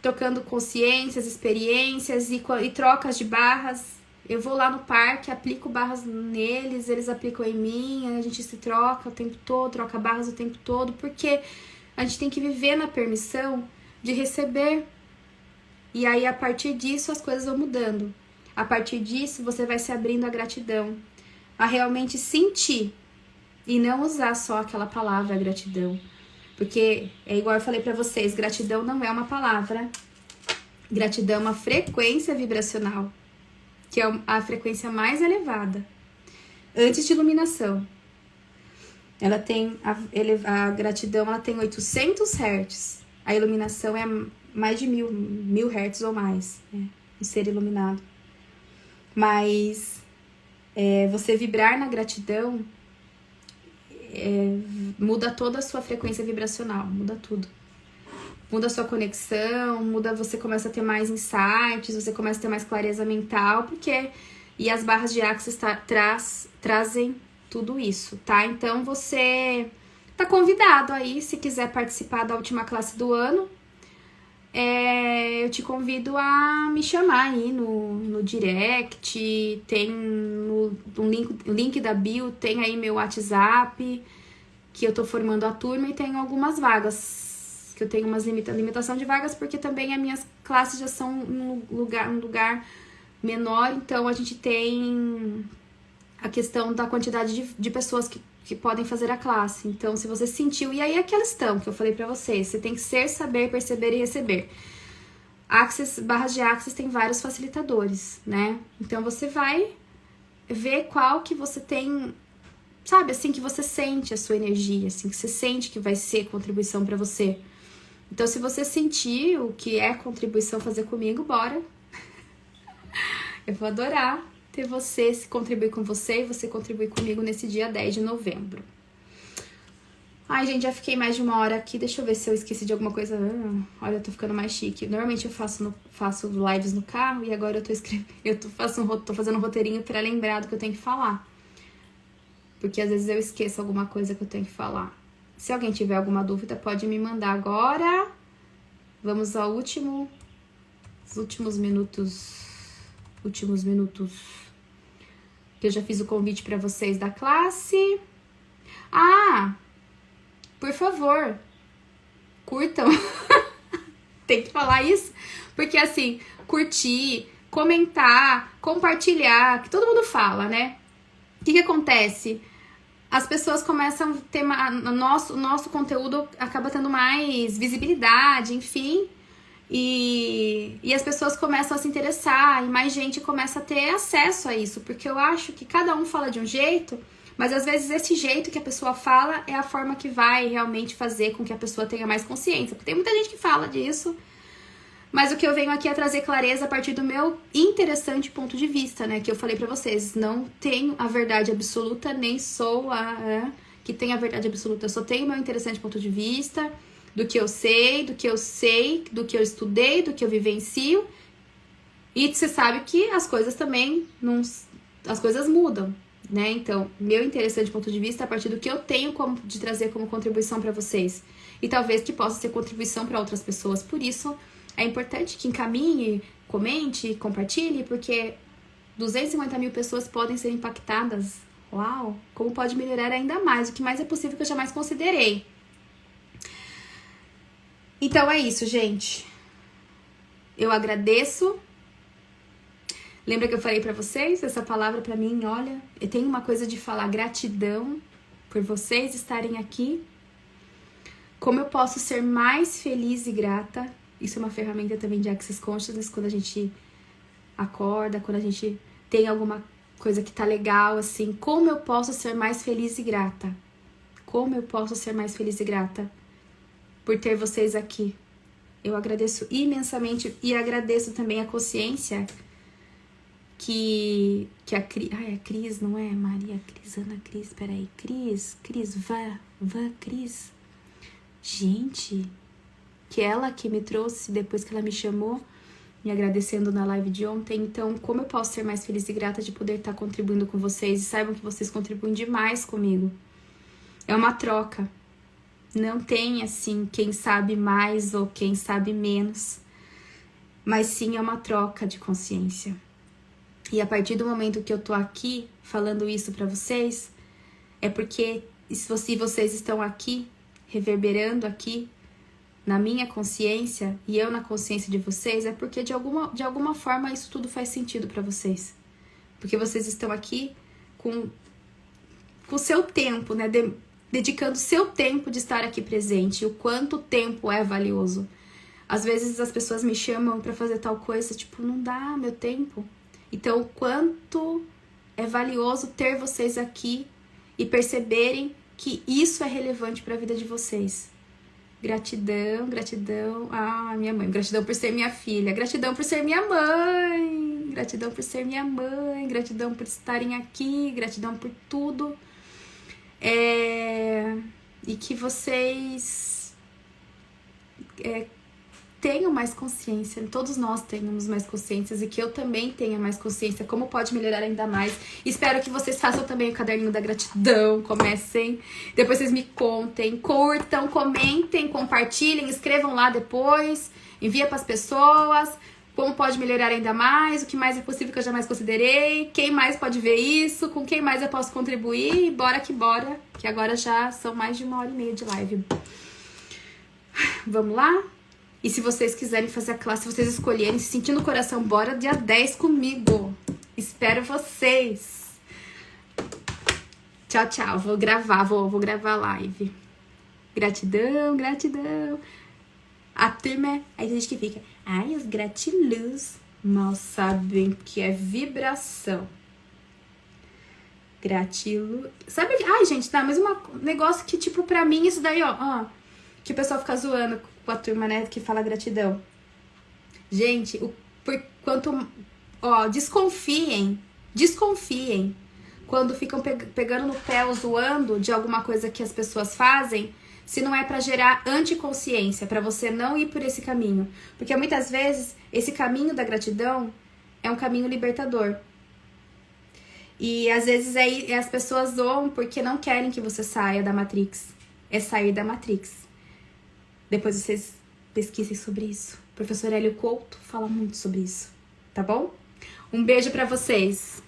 trocando consciências, experiências e trocas de barras. Eu vou lá no parque, aplico barras neles, eles aplicam em mim, a gente se troca o tempo todo, troca barras o tempo todo, porque a gente tem que viver na permissão de receber. E aí, a partir disso, as coisas vão mudando. A partir disso, você vai se abrindo à gratidão, a realmente sentir e não usar só aquela palavra gratidão. Porque é igual eu falei pra vocês, gratidão não é uma palavra. Gratidão é uma frequência vibracional, que é a frequência mais elevada, antes de iluminação. Ela tem, a gratidão ela tem 800 Hz, a iluminação é mais de 1000 Hz ou mais, né? O ser iluminado. Mas você vibrar na gratidão muda toda a sua frequência vibracional, muda tudo. Muda a sua conexão, você começa a ter mais insights, você começa a ter mais clareza mental, e as barras de Axis trazem tudo isso, tá? Então você tá convidado aí, se quiser participar da última classe do ano, eu te convido a me chamar aí no direct, tem no link da bio, tem aí meu WhatsApp, que eu tô formando a turma e tem algumas vagas, que eu tenho umas limitação de vagas, porque também as minhas classes já são um lugar menor, então a gente tem a questão da quantidade de pessoas que podem fazer a classe. Então, se você sentiu... E aí é aquela questão que eu falei pra vocês. Você tem que ser, saber, perceber e receber. Barras de Axis tem vários facilitadores, né? Então, você vai ver qual que você tem... Sabe, assim, que você sente a sua energia, assim, que você sente que vai ser contribuição pra você. Então, se você sentir o que é contribuição fazer comigo, bora! Eu vou adorar ter você, se contribuir com você e você contribuir comigo nesse dia 10 de novembro. Ai, gente, já fiquei mais de uma hora aqui. Deixa eu ver se eu esqueci de alguma coisa. Olha, eu tô ficando mais chique. Normalmente eu faço lives no carro e agora eu tô escrevendo. Tô fazendo um roteirinho pra lembrar do que eu tenho que falar. Porque às vezes eu esqueço alguma coisa que eu tenho que falar. Se alguém tiver alguma dúvida, pode me mandar agora. Vamos ao últimos minutos. Que eu já fiz o convite para vocês da classe. Por favor, curtam. Tem que falar isso, porque assim, curtir, comentar, compartilhar, que todo mundo fala, né? O que acontece? As pessoas começam a ter nosso conteúdo acaba tendo mais visibilidade, enfim. E as pessoas começam a se interessar e mais gente começa a ter acesso a isso, porque eu acho que cada um fala de um jeito, mas às vezes esse jeito que a pessoa fala é a forma que vai realmente fazer com que a pessoa tenha mais consciência, porque tem muita gente que fala disso, mas o que eu venho aqui é trazer clareza a partir do meu interessante ponto de vista, né, que eu falei pra vocês, não tenho a verdade absoluta, nem sou a que tem a verdade absoluta, eu só tenho o meu interessante ponto de vista, do que eu sei, do que eu estudei, do que eu vivencio. E você sabe que as coisas também as coisas mudam, né? Então, meu interessante ponto de vista é a partir do que eu tenho de trazer como contribuição para vocês. E talvez que possa ser contribuição para outras pessoas. Por isso, é importante que encaminhe, comente, compartilhe, porque 250 mil pessoas podem ser impactadas. Uau! Como pode melhorar ainda mais? O que mais é possível que eu jamais considerei. Então é isso, gente. Eu agradeço. Lembra que eu falei pra vocês? Essa palavra pra mim, olha, eu tenho uma coisa de falar gratidão por vocês estarem aqui. Como eu posso ser mais feliz e grata? Isso é uma ferramenta também de Access Consciousness, quando a gente acorda, quando a gente tem alguma coisa que tá legal, assim. Como eu posso ser mais feliz e grata? Como eu posso ser mais feliz e grata por ter vocês aqui? Eu agradeço imensamente e agradeço também a consciência que a Cris... Ai, é Cris, não é? Maria Cris, Ana Cris, peraí. Cris, Cris. Gente, que ela que me trouxe depois que ela me chamou, me agradecendo na live de ontem. Então, como eu posso ser mais feliz e grata de poder estar contribuindo com vocês? E saibam que vocês contribuem demais comigo. É uma troca. Não tem, assim, quem sabe mais ou quem sabe menos. Mas sim, é uma troca de consciência. E a partir do momento que eu tô aqui falando isso pra vocês, é porque se vocês estão aqui, reverberando aqui, na minha consciência e eu na consciência de vocês, é porque de alguma forma isso tudo faz sentido pra vocês. Porque vocês estão aqui com o seu tempo, né? Dedicando seu tempo de estar aqui presente. O quanto tempo é valioso. Às vezes as pessoas me chamam pra fazer tal coisa, tipo, não dá meu tempo. Então, o quanto é valioso ter vocês aqui e perceberem que isso é relevante pra vida de vocês. Gratidão, gratidão. Ah, minha mãe. Gratidão por ser minha filha. Gratidão por ser minha mãe. Gratidão por ser minha mãe. Gratidão por estarem aqui. Gratidão por tudo. E que vocês tenham mais consciência, todos nós tenhamos mais consciências e que eu também tenha mais consciência, como pode melhorar ainda mais. Espero que vocês façam também o caderninho da gratidão, comecem, depois vocês me contem, curtam, comentem, compartilhem, escrevam lá depois, envia para as pessoas, como pode melhorar ainda mais, o que mais é possível que eu jamais considerei, quem mais pode ver isso, com quem mais eu posso contribuir, e bora, que agora já são mais de 1h30 de live. Vamos lá? E se vocês quiserem fazer a classe, se vocês escolherem, se sentir no coração, bora dia 10 comigo. Espero vocês. Tchau, tchau. Vou gravar a live. Gratidão, gratidão. A turma, aí tem gente que fica, ai, os gratiluz mal sabem que é vibração. Gratiluz. Sabe, ai, gente, tá, mas um negócio que, tipo, pra mim, isso daí, ó, que o pessoal fica zoando com a turma, né, que fala gratidão. Gente, desconfiem quando ficam pegando no pé ou zoando de alguma coisa que as pessoas fazem, se não é pra gerar anticonsciência, pra você não ir por esse caminho. Porque muitas vezes esse caminho da gratidão é um caminho libertador. E às vezes aí as pessoas zoam porque não querem que você saia da Matrix. É sair da Matrix. Depois vocês pesquisem sobre isso. O professor Hélio Couto fala muito sobre isso, tá bom? Um beijo pra vocês.